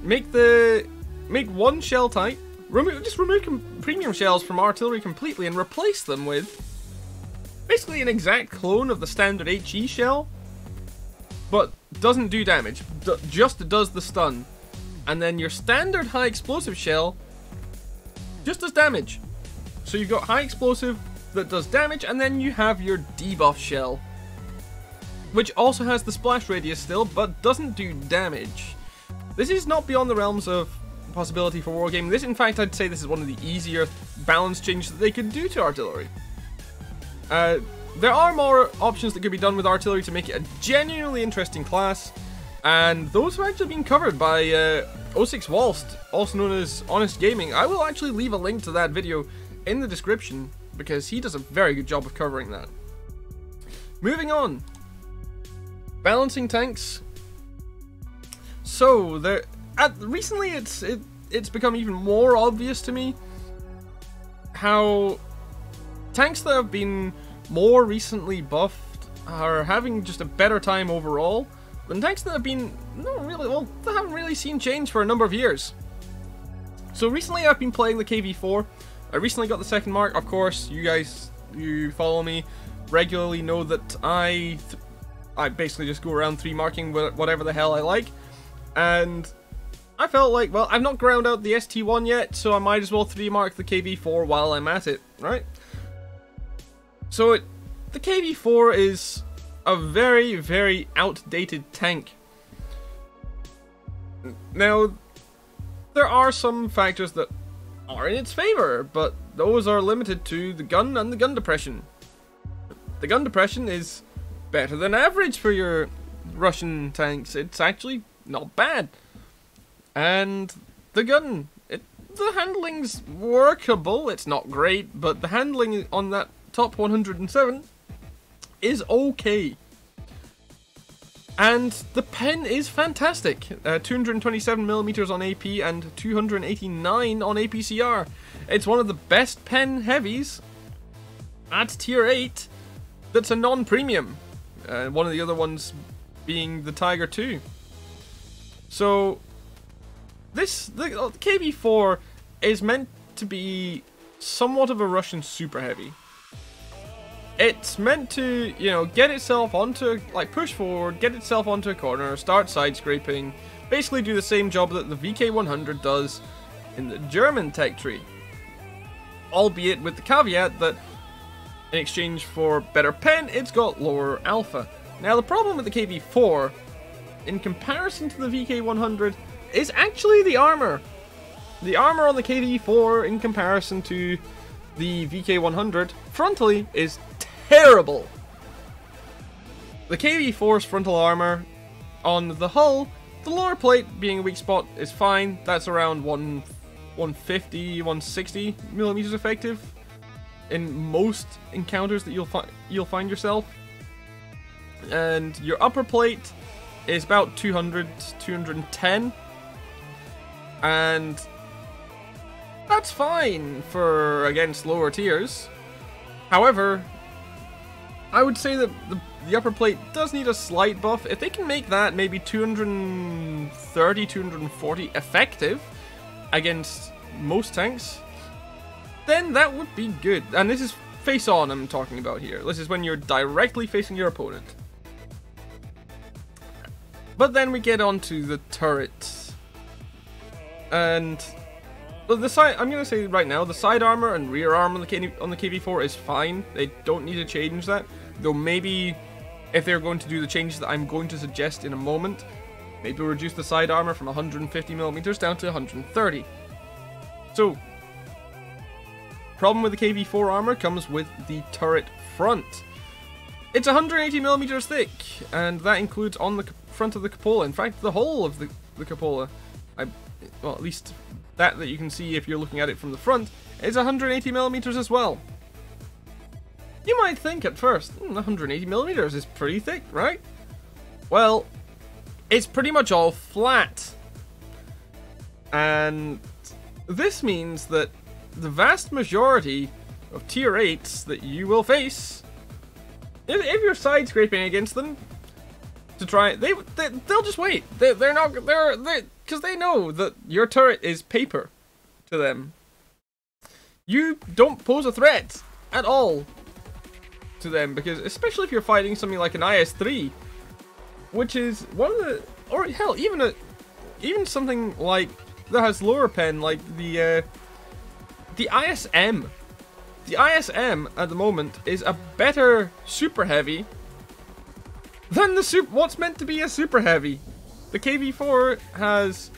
make one shell type, just remove premium shells from artillery completely and replace them with basically an exact clone of the standard HE shell, but doesn't do damage, just does the stun. And then your standard high explosive shell just does damage. So you've got high explosive that does damage, and then you have your debuff shell, which also has the splash radius still, but doesn't do damage. This is not beyond the realms of possibility for wargaming. This, in fact, I'd say this is one of the easier balance changes that they could do to artillery. There are more options that could be done with artillery to make it a genuinely interesting class, and those have actually been covered by 06 Walst, also known as Honest Gaming. I will actually leave a link to that video in the description, because he does a very good job of covering that. Moving on. Balancing tanks. So, recently it's become even more obvious to me how tanks that have been more recently buffed are having just a better time overall than tanks that have been they haven't really seen change for a number of years. So recently I've been playing the KV4. I recently got the second mark. Of course, you guys, you follow me regularly, know that I basically just go around 3 marking whatever the hell I like. And I felt like, well, I've not ground out the ST1 yet, so I might as well 3 mark the KV4 while I'm at it, right? So the KV4 is a very, very outdated tank. Now, there are some factors that are in its favor, but those are limited to the gun and the gun depression. The gun depression is better than average for your Russian tanks. It's actually not bad. And the gun, the handling's workable. It's not great, but the handling on that top 107 is okay. And the pen is fantastic. 227mm on AP and 289 on APCR. It's one of the best pen heavies at tier 8 that's a non-premium. One of the other ones being the Tiger 2. So the KV4 is meant to be somewhat of a Russian super heavy. It's meant to, you know, get itself onto, like, push forward, get itself onto a corner, start side scraping, basically do the same job that the VK100 does in the German tech tree. Albeit with the caveat that in exchange for better pen, it's got lower alpha. Now the problem with the KV4, in comparison to the VK100, is actually the armor. The armor on the KV4 in comparison to the VK100 frontally is terrible. The KV4's frontal armor on the hull, the lower plate being a weak spot is fine. That's around 150, 160 millimeters effective in most encounters that you'll find yourself. And your upper plate is about 200, 210, and that's fine for against lower tiers. However, I would say that the upper plate does need a slight buff. If they can make that maybe 230, 240 effective against most tanks, then that would be good. And this is face on I'm talking about here. This is when you're directly facing your opponent. But then we get onto the turrets. And the side, I'm gonna say right now, the side armor and rear armor on the KV4 is fine. They don't need to change that. Though maybe if they're going to do the changes that I'm going to suggest in a moment, maybe reduce the side armor from 150mm down to 130. So, problem with the KV4 armor comes with the turret front. It's 180mm thick, and that includes on the front of the cupola. In fact, the whole of the cupola, well, at least that you can see if you're looking at it from the front, is 180mm as well. You might think at first, 180mm is pretty thick, right? Well, it's pretty much all flat. And this means that the vast majority of tier 8s that you will face, if you're side scraping against them to try, they'll just wait. Because they know that your turret is paper to them. You don't pose a threat at all to them, because especially if you're fighting something like an IS-3, which is one of the, or hell, even something like that has lower pen, like the ISM. The ISM at the moment is a better super heavy than what's meant to be a super heavy. The KV4 has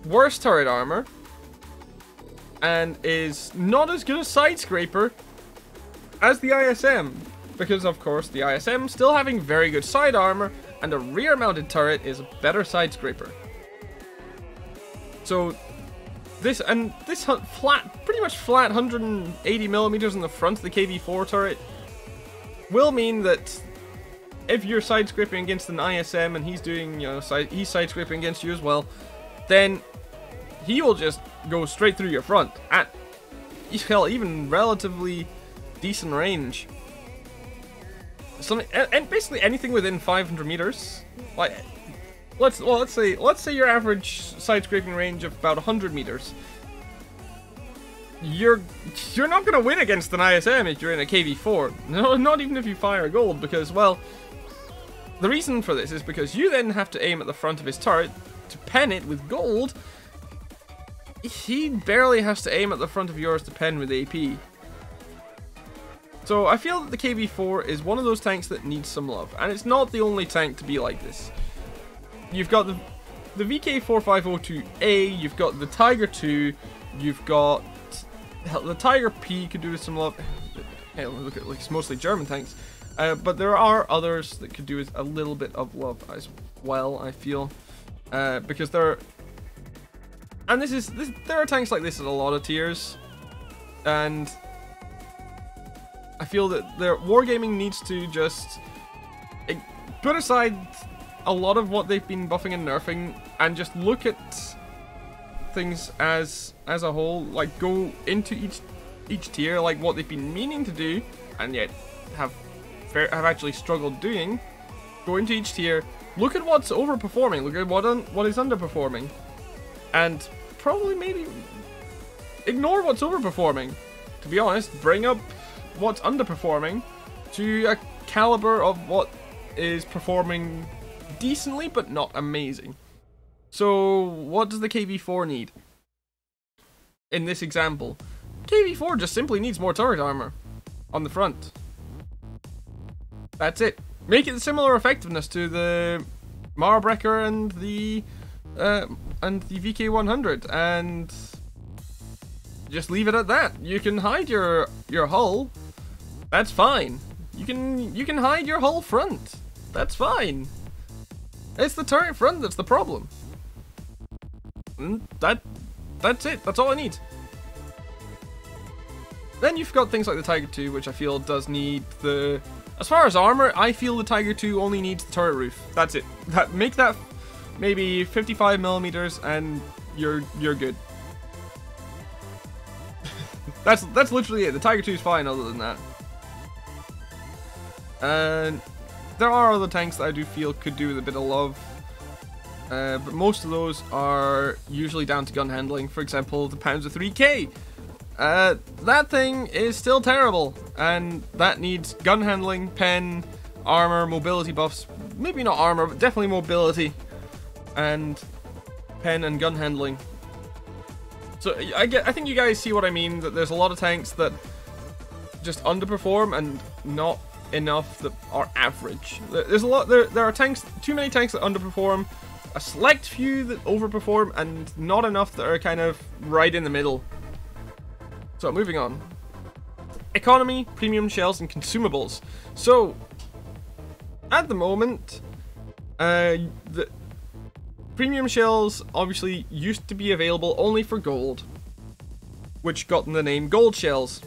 worse turret armor and is not as good a side scraper as the ISM, because of course the ISM still having very good side armor and a rear mounted turret is a better side scraper. So this flat, pretty much flat 180mm in the front of the KV4 turret will mean that if you're side scraping against an ISM and he's doing, he's side scraping against you as well, then he will just go straight through your front at, hell, even relatively decent range. And basically anything within 500 meters. Like, let's say your average side scraping range of about 100 meters. You're not gonna win against an ISM if you're in a KV4. No, not even if you fire gold, because, well, the reason for this is because you then have to aim at the front of his turret to pen it with gold. He barely has to aim at the front of yours to pen with AP. So I feel that the KV4 is one of those tanks that needs some love, and it's not the only tank to be like this. You've got the VK4502A, you've got the Tiger 2, you've got the Tiger P could do with some love. Hey, look at, like, it's mostly German tanks, but there are others that could do with a little bit of love as well, I feel, because there are tanks like this in a lot of tiers, and I feel that their wargaming needs to just put aside a lot of what they've been buffing and nerfing and just look at things as a whole. Like, go into each tier, like what they've been meaning to do and yet have actually struggled doing. Go into each tier, look at what's overperforming, look at what is underperforming, and probably maybe ignore what's overperforming. To be honest, bring up what's underperforming to a caliber of what is performing decently but not amazing. So what does the KV4 need? In this example, KV4 just simply needs more turret armor on the front. That's it. Make it similar effectiveness to the Marbreaker and the VK100, and just leave it at that. You can hide your hull. That's fine. You can hide your hull front. That's fine. It's the turret front that's the problem. And that's it. That's all I need. Then you've got things like the Tiger 2, which I feel does need the... As far as armor, I feel the Tiger 2 only needs the turret roof. That's it. Make that maybe 55mm and you're good. That's literally it. The Tiger 2 is fine other than that. And there are other tanks that I do feel could do with a bit of love. But most of those are usually down to gun handling. For example, the Panzer 3K. That thing is still terrible, and that needs gun handling, pen, armor, mobility buffs. Maybe not armor, but definitely mobility, and pen and gun handling. So I think you guys see what I mean, that there's a lot of tanks that just underperform and not enough that are average. There's a lot, there are tanks, too many tanks that underperform, a select few that overperform, and not enough that are kind of right in the middle. So moving on. Economy, premium shells, and consumables. So at the moment, the premium shells obviously used to be available only for gold, which got the name gold shells.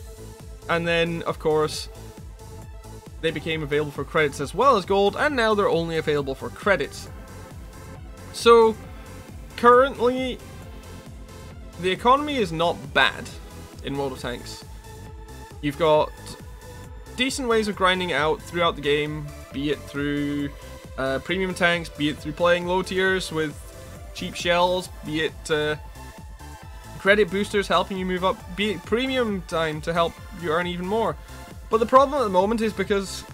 And then, of course, they became available for credits as well as gold, and now they're only available for credits. So currently, the economy is not bad in World of Tanks. You've got decent ways of grinding out throughout the game, be it through premium tanks, be it through playing low tiers with cheap shells, be it credit boosters helping you move up, be it premium time to help you earn even more. But the problem at the moment is because,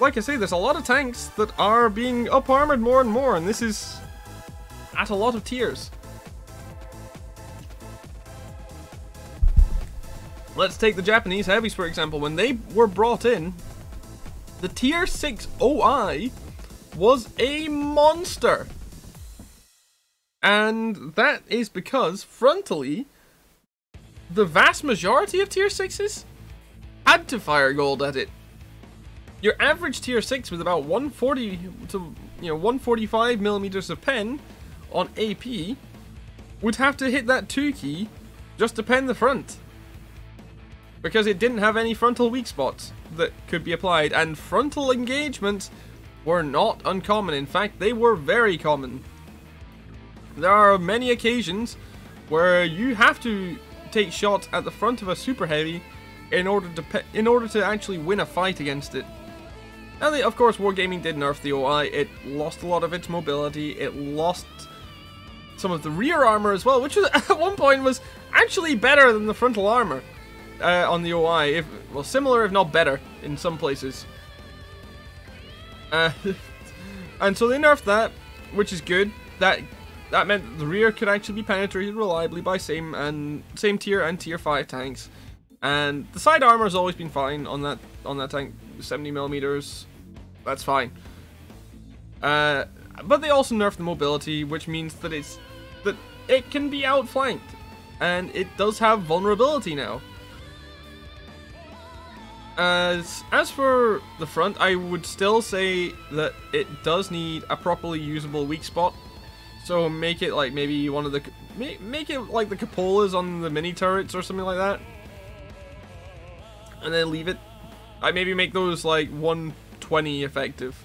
like I say, there's a lot of tanks that are being up-armored more and more, and this is at a lot of tiers. Let's take the Japanese heavies, for example. When they were brought in, the tier 6 OI was a monster. And that is because, frontally, the vast majority of tier 6s had to fire gold at it. Your average tier 6 with about 140 to 145mm of pen on AP would have to hit that 2 key just to pen the front, because it didn't have any frontal weak spots that could be applied, and frontal engagements were not uncommon. In fact, they were very common. There are many occasions where you have to take shots at the front of a super heavy in order to actually win a fight against it. Now, of course, Wargaming did nerf the OI. It lost a lot of its mobility. It lost some of the rear armor as well, which was, at one point was actually better than the frontal armor. On the OI, well, similar if not better in some places. And so they nerfed that, which is good. That meant that the rear could actually be penetrated reliably by same tier and tier 5 tanks. And the side armor has always been fine on that tank, 70mm. That's fine. But they also nerfed the mobility, which means that it can be outflanked, and it does have vulnerability now. As for the front, I would still say that it does need a properly usable weak spot. So make it like maybe one of the make it like the cupolas on the mini turrets or something like that, and then leave it. I maybe make those like 120 effective.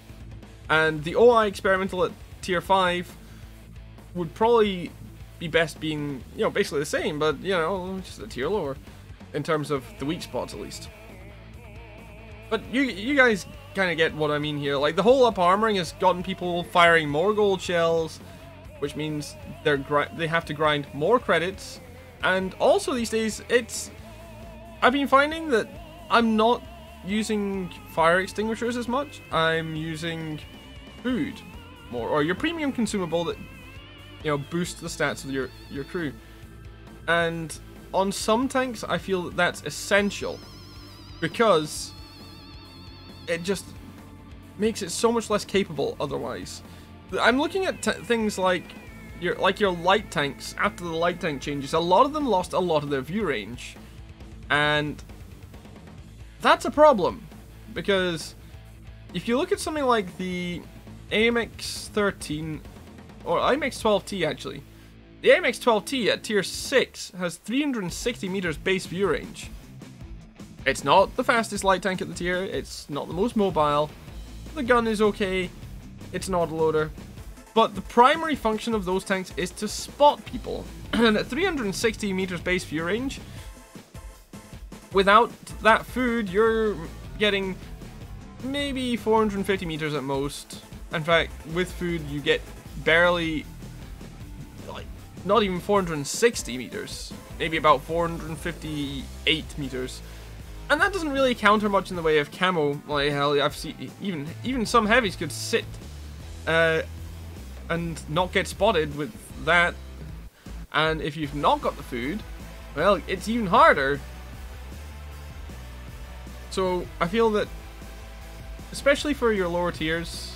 And the OI experimental at tier 5 would probably be best being, you know, basically the same, but, you know, just a tier lower. In terms of the weak spots, at least. But you guys kind of get what I mean here. Like, the whole up armoring has gotten people firing more gold shells, which means they have to grind more credits. And also these days, I've been finding that I'm not using fire extinguishers as much. I'm using food more, or your premium consumable that, you know, boosts the stats of your crew. And on some tanks, I feel that that's essential, because it just makes it so much less capable otherwise. I'm looking at things like your light tanks. After the light tank changes, a lot of them lost a lot of their view range, and that's a problem, because if you look at something like the AMX 13 or AMX 12T actually. The AMX 12T at tier 6 has 360 meters base view range. It's not the fastest light tank at the tier, it's not the most mobile, the gun is okay, it's an autoloader, but the primary function of those tanks is to spot people. And at 360 meters base view range, without that food, you're getting maybe 450 meters at most. In fact, with food, you get barely, like, not even 460 meters, maybe about 458 meters, and that doesn't really counter much in the way of camo. Like, hell, I've seen even some heavies could sit and not get spotted with that, and if you've not got the food, well, it's even harder. So I feel that, especially for your lower tiers,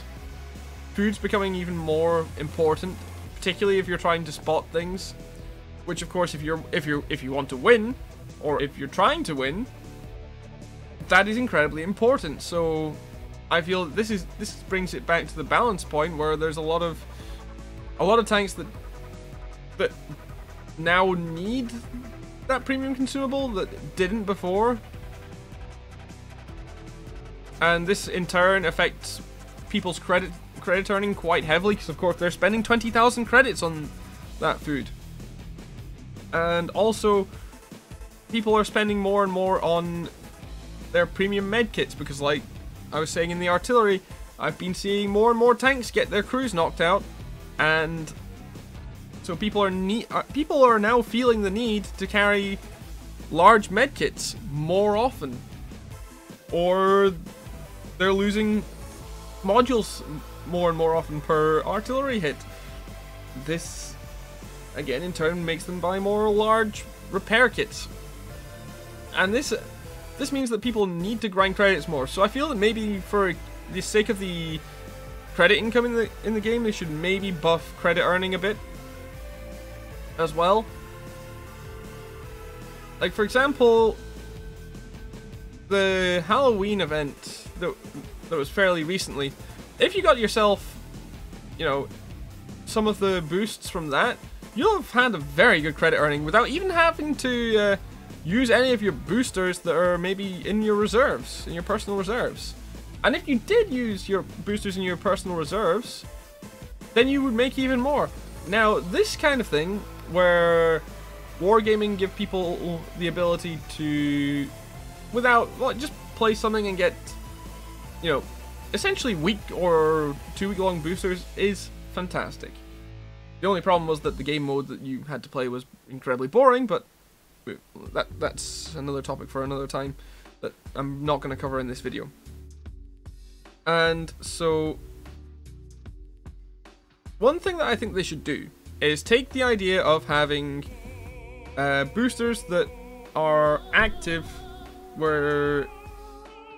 food's becoming even more important, particularly if you're trying to spot things. Which, of course, if you want to win, or if you're trying to win, that is incredibly important. So I feel that this brings it back to the balance point, where there's a lot of tanks that now need that premium consumable that didn't before. And this in turn affects people's credit earning quite heavily, because of course they're spending 20,000 credits on that food. And also people are spending more and more on their premium med kits, because, like I was saying in the artillery, I've been seeing more and more tanks get their crews knocked out, and so people are now feeling the need to carry large med kits more often, or they're losing modules more and more often per artillery hit. This, again, in turn makes them buy more large repair kits. And this means that people need to grind credits more. So I feel that maybe for the sake of the credit income in the game, they should maybe buff credit earning a bit as well. Like, for example, the Halloween event that was fairly recently, if you got yourself, you know, some of the boosts from that, you'll have had a very good credit earning without even having to use any of your boosters that are maybe in your reserves, in your personal reserves. And if you did use your boosters in your personal reserves, then you would make even more. Now, this kind of thing, where wargaming give people the ability to, without, well, just play something and get, you know, essentially week or 2 week long boosters, is fantastic. The only problem was that the game mode that you had to play was incredibly boring, but that's another topic for another time that I'm not going to cover in this video. And so, one thing that I think they should do is take the idea of having boosters that are active, where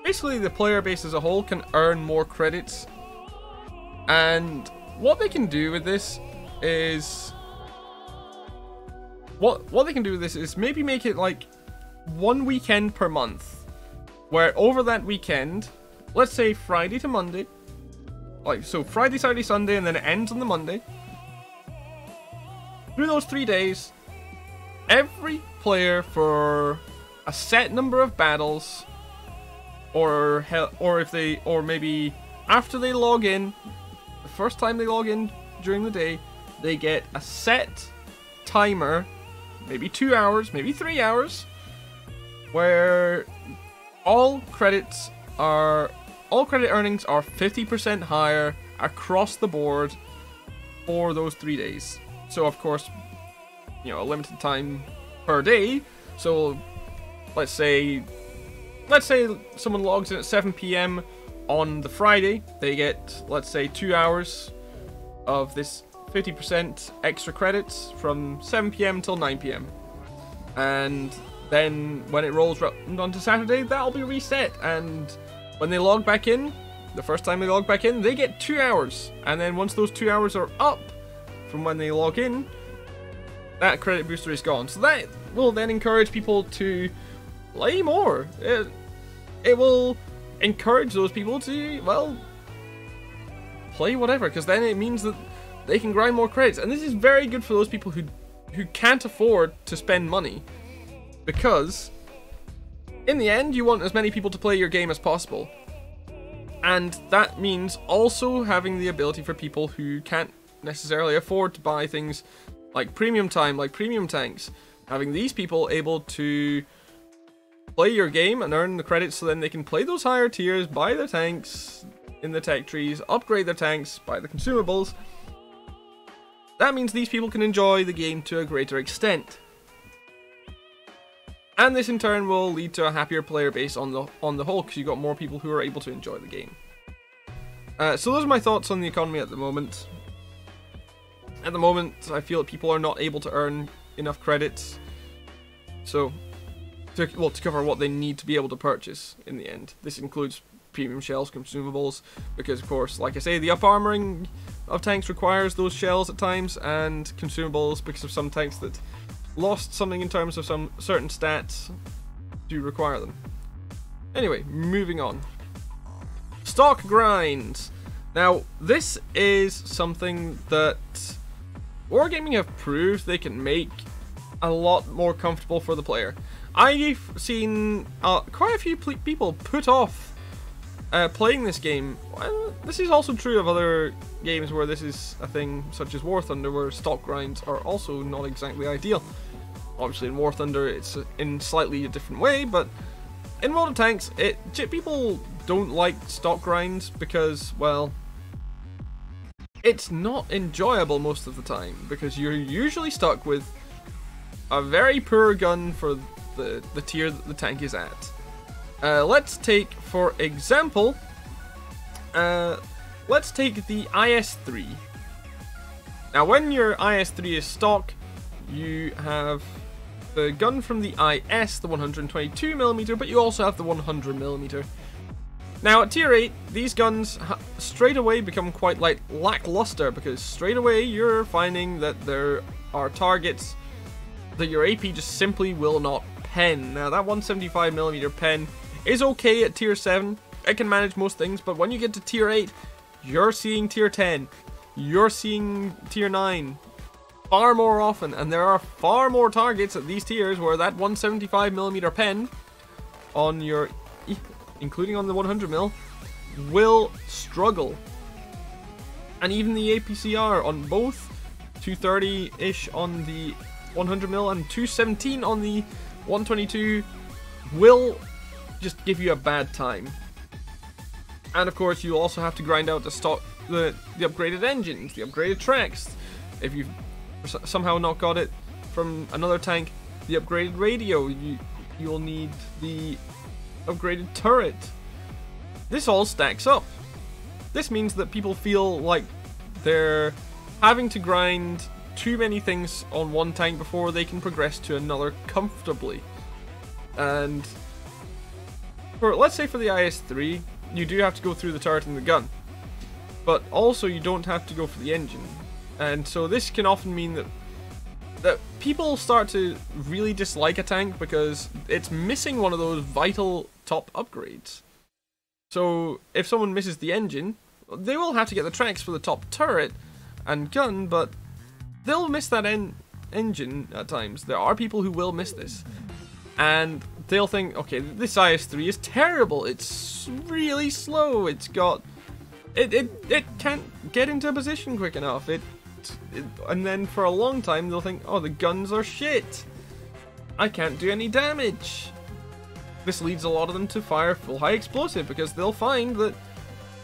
basically the player base as a whole can earn more credits. And what they can do with this is maybe make it like one weekend per month, where over that weekend, let's say Friday to Monday, like, so Friday, Saturday, Sunday, and then it ends on the Monday. Through those 3 days, every player for a set number of battles or maybe after they log in, the first time they log in during the day, they get a set timer, maybe 2 hours, maybe 3 hours, where all credit earnings are 50% higher across the board for those 3 days. So of course, you know, a limited time per day. So let's say someone logs in at 7 PM on the Friday, they get, let's say, 2 hours of this 50% extra credits from 7 PM until 9 PM. And then when it rolls onto Saturday, that'll be reset, and when they log back in, the first time they log back in, they get 2 hours. And then once those 2 hours are up from when they log in, that credit booster is gone. So that will then encourage people to play more. It will encourage those people to, well, play whatever, because then it means that they can grind more credits. And this is very good for those people who can't afford to spend money, because in the end you want as many people to play your game as possible. And that means also having the ability for people who can't necessarily afford to buy things like premium time, like premium tanks, having these people able to play your game and earn the credits, so then they can play those higher tiers, buy the tanks in the tech trees, upgrade their tanks, buy the consumables. That means these people can enjoy the game to a greater extent. And this in turn will lead to a happier player base on the whole, because you've got more people who are able to enjoy the game. So those are my thoughts on the economy at the moment. At the moment, I feel that people are not able to earn enough credits, so to cover what they need to be able to purchase in the end. This includes premium shells, consumables, because of course, like I say, the up armoring of tanks requires those shells at times, and consumables because of some tanks that lost something in terms of some certain stats do require them. Anyway, moving on. Stock grinds. Now, this is something that Wargaming have proved they can make a lot more comfortable for the player. I've seen quite a few people put off playing this game. This is also true of other games where this is a thing, such as War Thunder, where stock grinds are also not exactly ideal. Obviously in War Thunder it's in slightly a different way, but in World of Tanks, people don't like stock grinds because, well, it's not enjoyable most of the time, because you're usually stuck with a very poor gun for the tier that the tank is at. Let's take, for example, let's take the IS-3. Now, when your IS-3 is stock, you have the gun from the IS, the 122mm, but you also have the 100mm. Now, at tier 8, these guns straight away become quite lackluster, because straight away you're finding that there are targets that your AP just simply will not pen. Now, that 175mm pen is okay at tier 7. It can manage most things, but when you get to tier 8, you're seeing tier 10. You're seeing tier 9 far more often, and there are far more targets at these tiers where that 175mm pen on your, including on the 100mm, will struggle. And even the APCR on both 230-ish on the 100mm and 217 on the 122 will just give you a bad time. And of course, you also have to grind out the upgraded engines, the upgraded tracks. If you've somehow not got it from another tank, the upgraded radio, you'll need the upgraded turret. This all stacks up. This means that people feel like they're having to grind too many things on one tank before they can progress to another comfortably. And let's say for the IS-3, you do have to go through the turret and the gun, but also you don't have to go for the engine. And so this can often mean that people start to really dislike a tank because it's missing one of those vital top upgrades. So if someone misses the engine, they will have to get the tracks for the top turret and gun, but they'll miss that engine at times. There are people who will miss this, and they'll think, okay, this IS-3 is terrible. It's really slow. It's got... It can't get into position quick enough. And then for a long time, they'll think, oh, the guns are shit. I can't do any damage. This leads a lot of them to fire full high explosive because they'll find that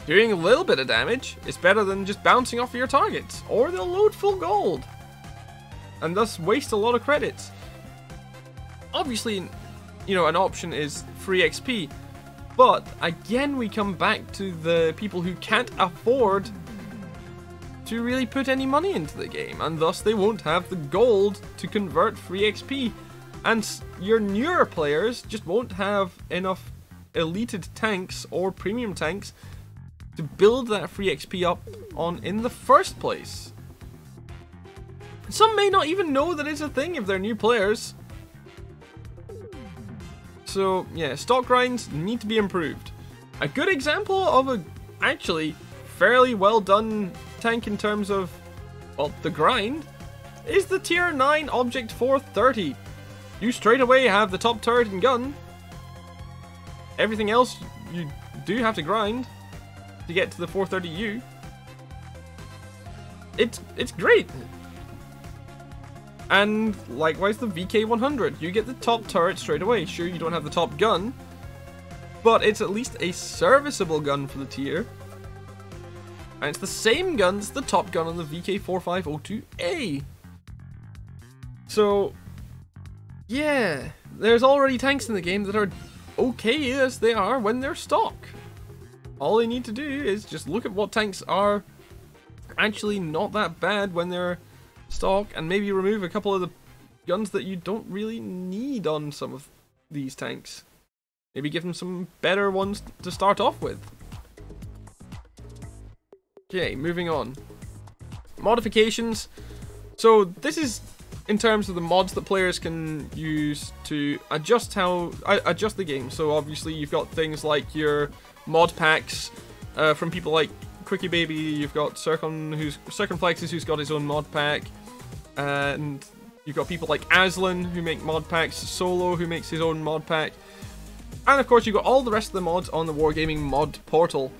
doing a little bit of damage is better than just bouncing off of your targets. Or they'll load full gold and thus waste a lot of credits. Obviously, you know, an option is free XP, but again we come back to the people who can't afford to really put any money into the game, and thus they won't have the gold to convert free XP. And your newer players just won't have enough elite tanks or premium tanks to build that free XP up on in the first place. Some may not even know that it's a thing if they're new players. So yeah, stock grinds need to be improved. A good example of a actually fairly well done tank in terms of, well, the grind is the tier 9 object 430. You straight away have the top turret and gun. Everything else you do have to grind to get to the 430U. It's great. And likewise the VK100. You get the top turret straight away. Sure, you don't have the top gun, but it's at least a serviceable gun for the tier. And it's the same gun as the top gun on the VK4502A. So yeah, there's already tanks in the game that are okay as they are when they're stock. All they need to do is just look at what tanks are actually not that bad when they're stock, and maybe remove a couple of the guns that you don't really need on some of these tanks. Maybe give them some better ones to start off with. Okay, moving on. Modifications. So this is in terms of the mods that players can use to adjust the game. So obviously you've got things like your mod packs from people like Quickie Baby. You've got Circumflexes who's got his own mod pack, and you've got people like Aslan who make mod packs, Solo who makes his own mod pack, and of course you've got all the rest of the mods on the Wargaming mod portal.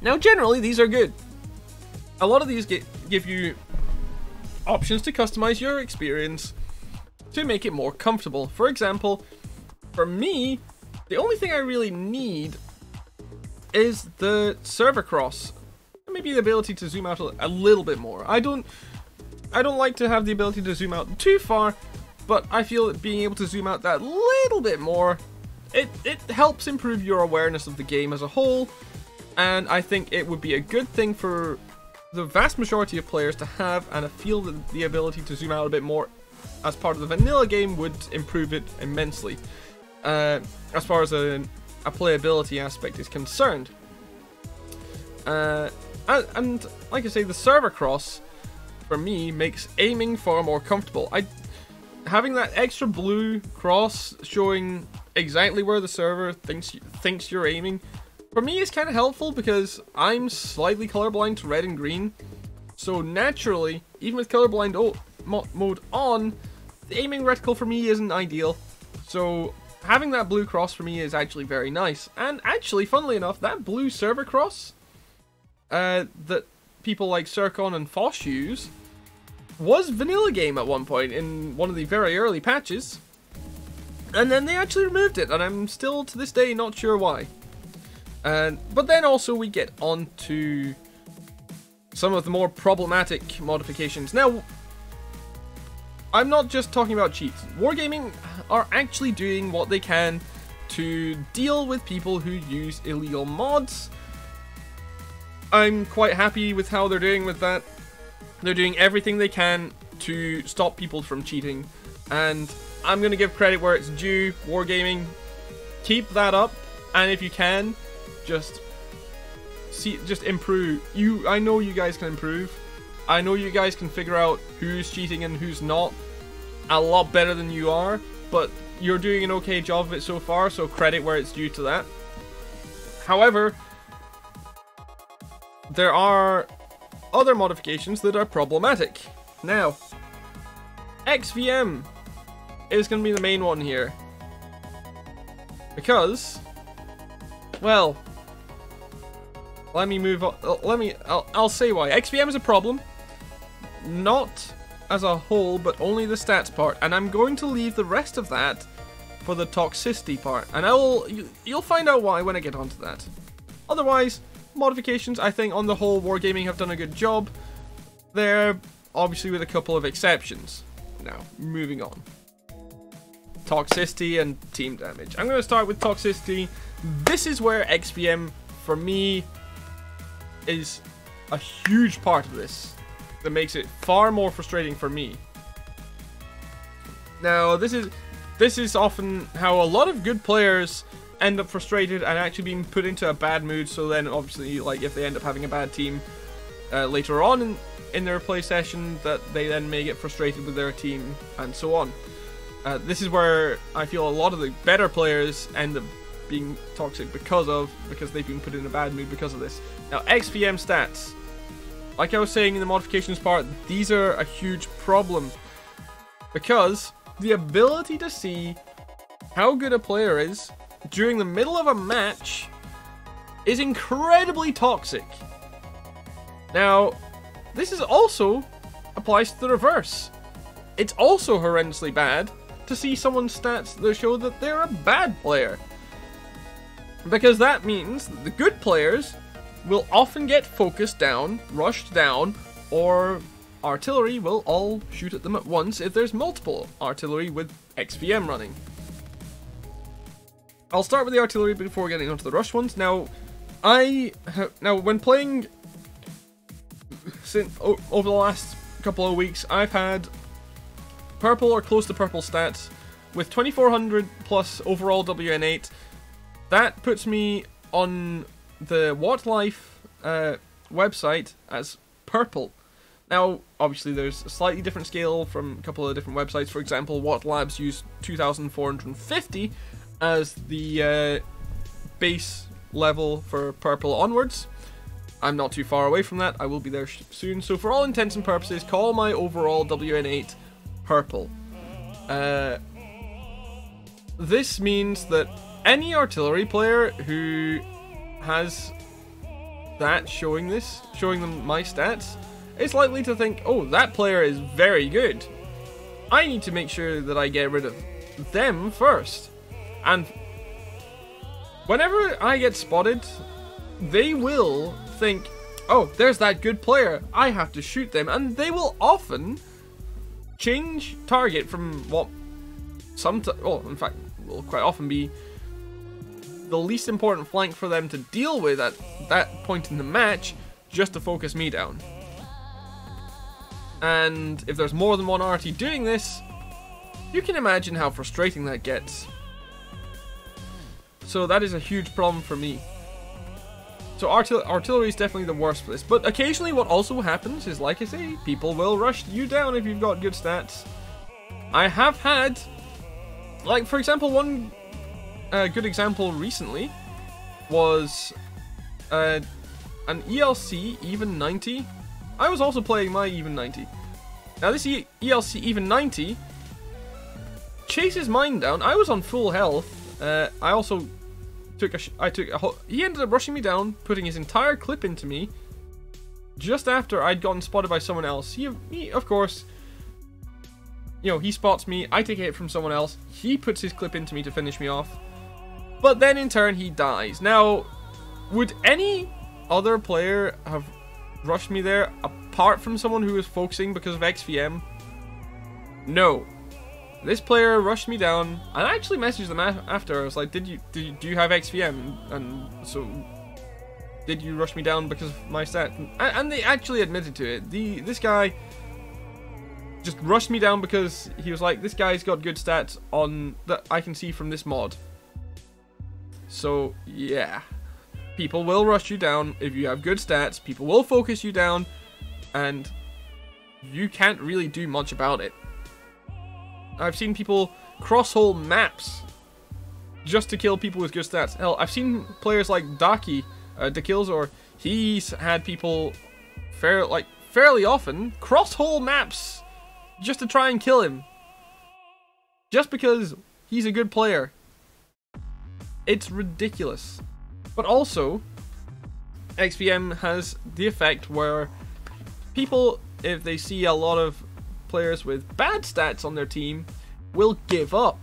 Now generally these are good. A lot of these give you options to customize your experience to make it more comfortable. For example, for me, the only thing I really need is the server cross. Maybe the ability to zoom out a little bit more. I don't like to have the ability to zoom out too far, but I feel that being able to zoom out that little bit more, it helps improve your awareness of the game as a whole, and I think it would be a good thing for the vast majority of players to have, and I feel that the ability to zoom out a bit more as part of the vanilla game would improve it immensely, as far as a playability aspect is concerned. And like I say, the server cross for me makes aiming far more comfortable. Having that extra blue cross showing exactly where the server thinks you're aiming, for me is kind of helpful because I'm slightly colorblind to red and green. So naturally, even with colorblind mode on, the aiming reticle for me isn't ideal. So having that blue cross for me is actually very nice. And actually, funnily enough, that blue server cross that people like Circon and Fosh use was vanilla game at one point in one of the very early patches. And then they actually removed it, and I'm still to this day not sure why. But then also we get on to some of the more problematic modifications. Now, I'm not just talking about cheats. Wargaming are actually doing what they can to deal with people who use illegal mods. I'm quite happy with how they're doing with that. They're doing everything they can to stop people from cheating, and I'm going to give credit where it's due. Wargaming, keep that up, and if you can, just improve. I know you guys can improve. I know you guys can figure out who's cheating and who's not a lot better than you are, but you're doing an okay job of it so far, so credit where it's due to that. However, there are other modifications that are problematic. Now, XVM is going to be the main one here. Because, well, let me move on. I'll say why. XVM is a problem. Not as a whole, but only the stats part. And I'm going to leave the rest of that for the toxicity part. And you'll find out why when I get onto that. Otherwise, modifications, I think on the whole, Wargaming have done a good job. They're obviously with a couple of exceptions. Now, moving on. Toxicity and team damage. I'm going to start with toxicity. This is where XVM, for me, is a huge part of this. That makes it far more frustrating for me. Now, this is often how a lot of good players end up frustrated and actually being put into a bad mood. So then, obviously, like if they end up having a bad team later on in their play session, that they then may get frustrated with their team and so on. This is where I feel a lot of the better players end up being toxic because they've been put in a bad mood because of this. Now, XVM stats. Like I was saying in the modifications part, these are a huge problem. Because the ability to see how good a player is during the middle of a match is incredibly toxic. Now, this is also applies to the reverse. It's also horrendously bad to see someone's stats that show that they're a bad player. Because that means that the good players will often get focused down, rushed down, or artillery will all shoot at them at once if there's multiple artillery with XVM running. I'll start with the artillery before getting onto the rush ones. Now, when playing over the last couple of weeks, I've had purple or close to purple stats with 2400 plus overall WN8. That puts me on the WoT Life website as purple. Now, obviously, there's a slightly different scale from a couple of different websites. For example, WoT Labs use 2450 as the base level for purple onwards. I'm not too far away from that. I will be there soon. So for all intents and purposes, call my overall WN8 purple. This means that any artillery player who has that showing them my stats, is likely to think, oh, that player is very good. I need to make sure that I get rid of them first. And whenever I get spotted, they will think, oh, there's that good player, I have to shoot them. And they will often change target from what in fact, will quite often be the least important flank for them to deal with at that point in the match, just to focus me down. And if there's more than one arty doing this, you can imagine how frustrating that gets. So that is a huge problem for me. So artillery is definitely the worst for this. But occasionally what also happens is, like I say, people will rush you down if you've got good stats. I have had, like for example, one good example recently was an ELC even 90. I was also playing my even 90. Now this ELC even 90 chases mine down. I was on full health. I also he ended up rushing me down, putting his entire clip into me just after I'd gotten spotted by someone else. He of course, you know, he spots me, I take a hit from someone else, he puts his clip into me to finish me off, but then in turn he dies. Now, would any other player have rushed me there apart from someone who was focusing because of XVM? No. This player rushed me down, and I actually messaged them after. I was like, do you have XVM? And so, did you rush me down because of my stat? And they actually admitted to it. This guy just rushed me down because he was like, this guy's got good stats on that I can see from this mod. So yeah, people will rush you down if you have good stats. People will focus you down, and you can't really do much about it. I've seen people cross-hole maps just to kill people with good stats. Hell, I've seen players like Daki, Dekilzor, he's had people fairly often cross-hole maps just to try and kill him. just because he's a good player. It's ridiculous. But also, XVM has the effect where people, if they see a lot of players with bad stats on their team, will give up.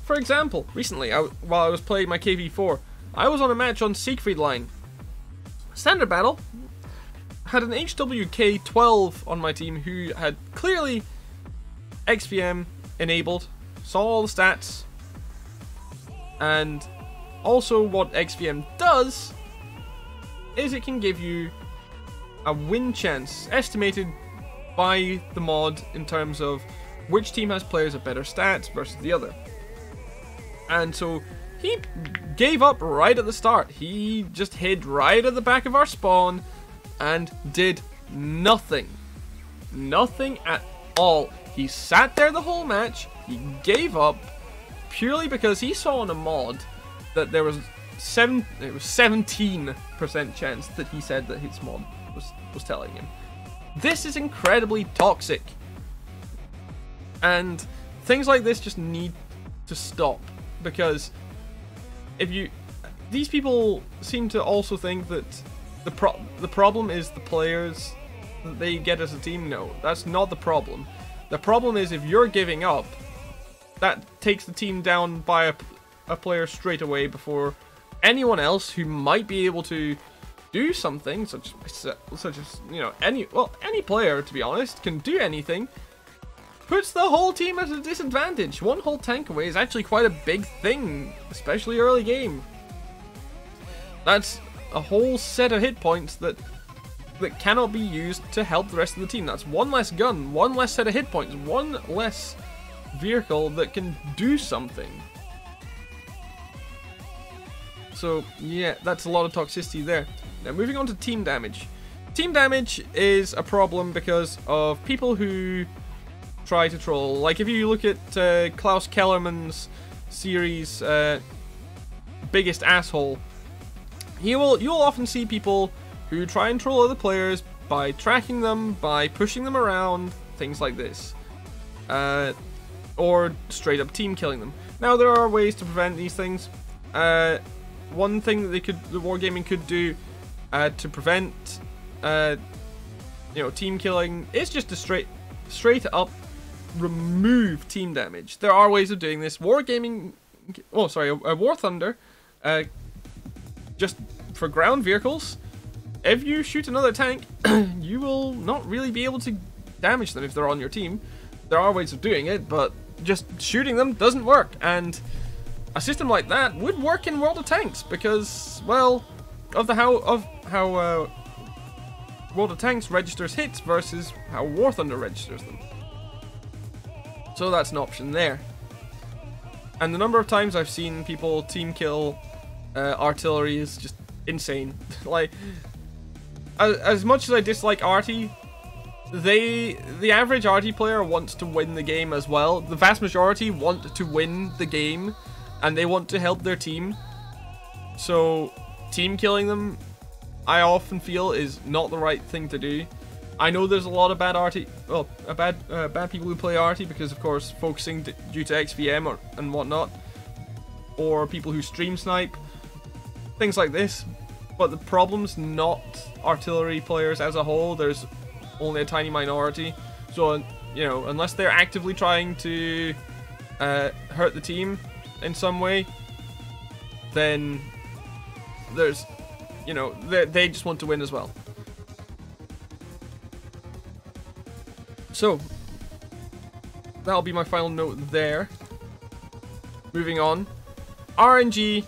For example, recently, while I was playing my KV4, I was on a match on Siegfried line. Standard battle. Had an HWK 12 on my team who had clearly XVM enabled, saw all the stats, and also what XVM does is it can give you a win chance estimated by the mod in terms of which team has players with better stats versus the other. And so he gave up right at the start. He just hid right at the back of our spawn and did nothing. Nothing at all. He sat there the whole match. He gave up purely because he saw on a mod that there was 17% chance that he said that his mod was telling him. This is incredibly toxic. And things like this just need to stop, because these people seem to also think that the problem is the players that they get as a team. No, that's not the problem. The problem is if you're giving up, that takes the team down by a player straight away before anyone else who might be able to do something, such as, you know, any player, to be honest, can do anything, puts the whole team at a disadvantage. One whole tank away is actually quite a big thing, especially early game. That's a whole set of hit points that cannot be used to help the rest of the team. That's one less gun, one less set of hit points, one less vehicle that can do something. So yeah, that's a lot of toxicity there. Now moving on to team damage. Team damage is a problem because of people who try to troll. Like if you look at Klaus Kellerman's series, Biggest Asshole, you'll often see people who try and troll other players by tracking them, by pushing them around, things like this. Or straight up team killing them. Now there are ways to prevent these things. One thing that the Wargaming could do to prevent team killing is just to straight up remove team damage. There are ways of doing this. Wargaming, War Thunder, just for ground vehicles, if you shoot another tank, you will not really be able to damage them if they're on your team. There are ways of doing it, but just shooting them doesn't work, and a system like that would work in World of Tanks because, well, of how World of Tanks registers hits versus how War Thunder registers them. So that's an option there. And the number of times I've seen people team kill artillery is just insane. Like, as much as I dislike arty, the average arty player wants to win the game as well. The vast majority want to win the game, and they want to help their team. So team killing them, I often feel, is not the right thing to do. I know there's a lot of bad arty, well, bad people who play arty because, of course, focusing due to XVM and whatnot, or people who stream snipe, things like this. But the problem's not artillery players as a whole. There's only a tiny minority. So, you know, unless they're actively trying to hurt the team in some way, then there's, you know, they just want to win as well. So that'll be my final note there. Moving on, RNG.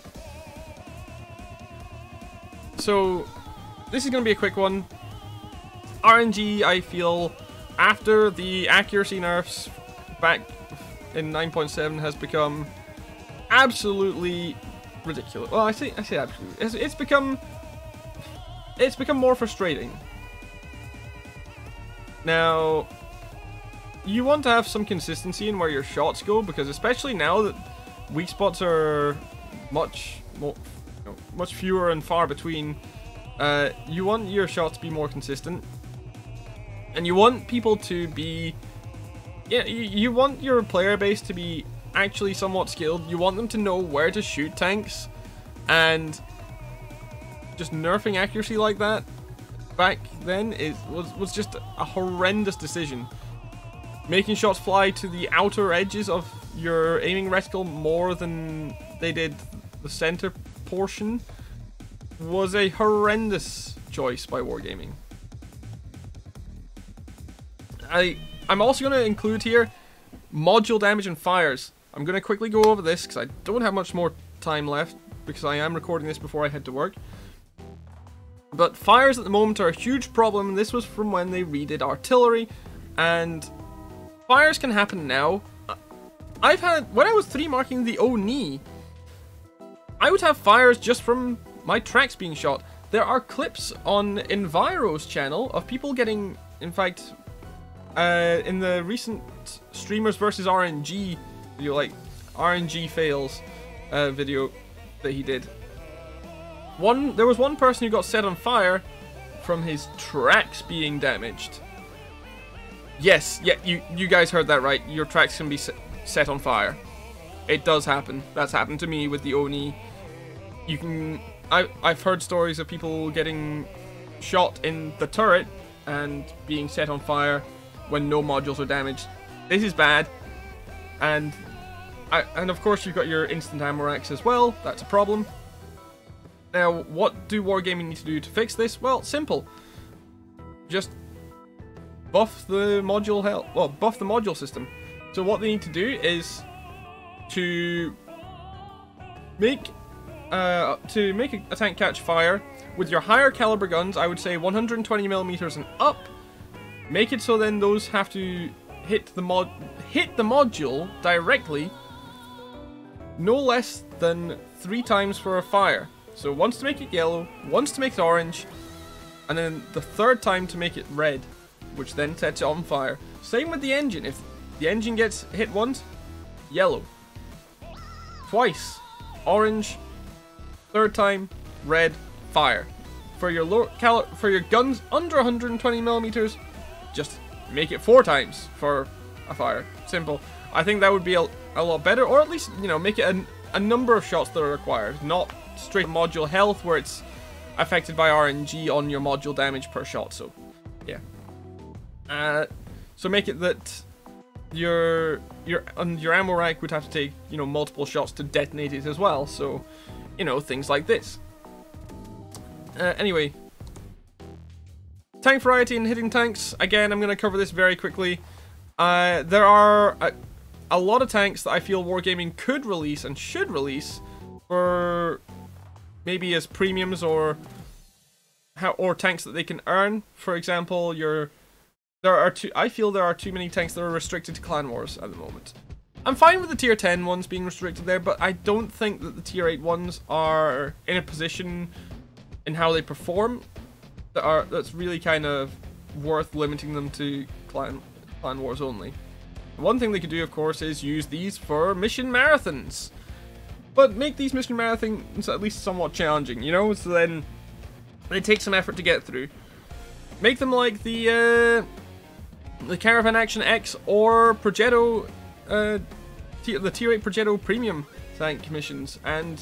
So this is going to be a quick one. RNG, I feel, after the accuracy nerfs back in 9.7 has become absolutely ridiculous. Well, I say absolutely. It's become more frustrating. Now, you want to have some consistency in where your shots go, because especially now that weak spots are much fewer and far between, you want your shots to be more consistent, and you want people to be, you want your player base to be actually somewhat skilled, you want them to know where to shoot tanks, and just nerfing accuracy like that back then was just a horrendous decision. Making shots fly to the outer edges of your aiming reticle more than they did the center portion was a horrendous choice by Wargaming. I'm also going to include here module damage and fires. I'm going to quickly go over this because I don't have much more time left because I am recording this before I head to work. But fires at the moment are a huge problem. This was from when they redid artillery, and fires can happen now. When I was 3-marking the Oni, I would have fires just from my tracks being shot. There are clips on Enviro's channel of people getting, in fact, in the recent Streamers versus RNG video, like RNG fails video that he did. There was one person who got set on fire from his tracks being damaged. Yes, yeah, you guys heard that right. Your tracks can be set on fire. It does happen. That's happened to me with the Oni. I've heard stories of people getting shot in the turret and being set on fire when no modules are damaged. This is bad. And of course you've got your instant ammo racks as well. That's a problem. Now, what do Wargaming need to do to fix this? Well, simple. Just buff the module health. Well, buff the module system. So what they need to do is to make a tank catch fire with your higher caliber guns. I would say 120mm and up. Make it so then those have to hit the module directly, no less than 3 times for a fire. So once to make it yellow, once to make it orange, and then the 3rd time to make it red, which then sets it on fire. Same with the engine. If the engine gets hit once, yellow. Twice, orange. 3rd time, red, fire. For your guns under 120mm, just make it 4 times for a fire. Simple. I think that would be a lot better, or at least, you know, make it a number of shots that are required, not straight module health where it's affected by RNG on your module damage per shot. So yeah, so make it that your ammo rack would have to take, you know, multiple shots to detonate it as well. So, you know, things like this. Anyway, tank variety and hitting tanks. Again, I'm going to cover this very quickly. There are a lot of tanks that I feel Wargaming could release and should release for maybe as premiums or tanks that they can earn. For example, I feel there are too many tanks that are restricted to Clan Wars at the moment. I'm fine with the tier 10 ones being restricted there, but I don't think that the tier 8 ones are in a position in how they perform that's really kind of worth limiting them to Clan Wars only. One thing they could do, of course, is use these for mission marathons. But make these mission marathons at least somewhat challenging, you know, so then they take some effort to get through. Make them like the Caravan Action X or Progetto, the tier 8 Progetto Premium tank missions, and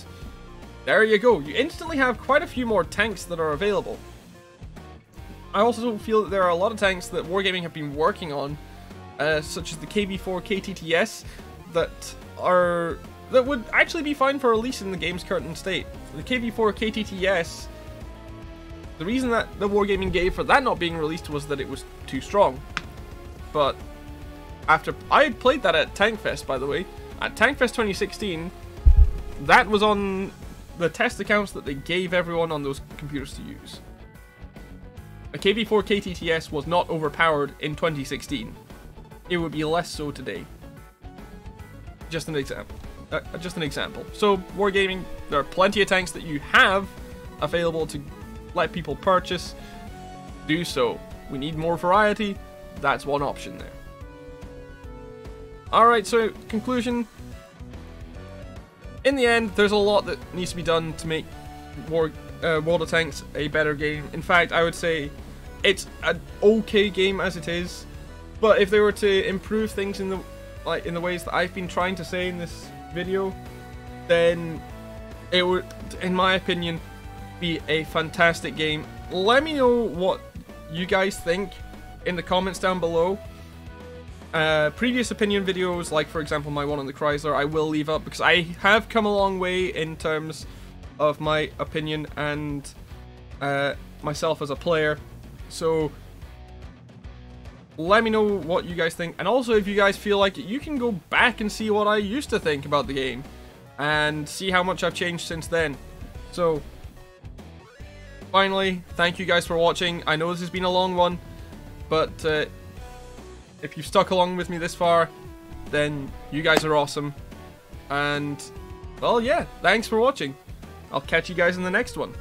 there you go. You instantly have quite a few more tanks that are available. I also feel that there are a lot of tanks that Wargaming have been working on, such as the KV4 KTTS, that would actually be fine for release in the game's current state. The KV4 KTTS, the reason that the Wargaming gave for that not being released was that it was too strong. But after I had played that at Tankfest, by the way, at Tankfest 2016, that was on the test accounts that they gave everyone on those computers to use. A KV4 KTTS was not overpowered in 2016. It would be less so today. Just an example. So, Wargaming, there are plenty of tanks that you have available to let people purchase. Do so. We need more variety. That's one option there. Alright, so conclusion. In the end, there's a lot that needs to be done to make World of Tanks a better game. In fact, I would say it's an okay game as it is. But if they were to improve things in the like in the ways that I've been trying to say in this video, then it would, in my opinion, be a fantastic game. Let me know what you guys think in the comments down below. Previous opinion videos, like for example my one on the Chrysler, I will leave up because I have come a long way in terms of my opinion and myself as a player. So let me know what you guys think, and also if you guys feel like it, you can go back and see what I used to think about the game and see how much I've changed since then. So finally, thank you guys for watching. I know this has been a long one, but if you've stuck along with me this far, then you guys are awesome. And well, yeah, thanks for watching. I'll catch you guys in the next one.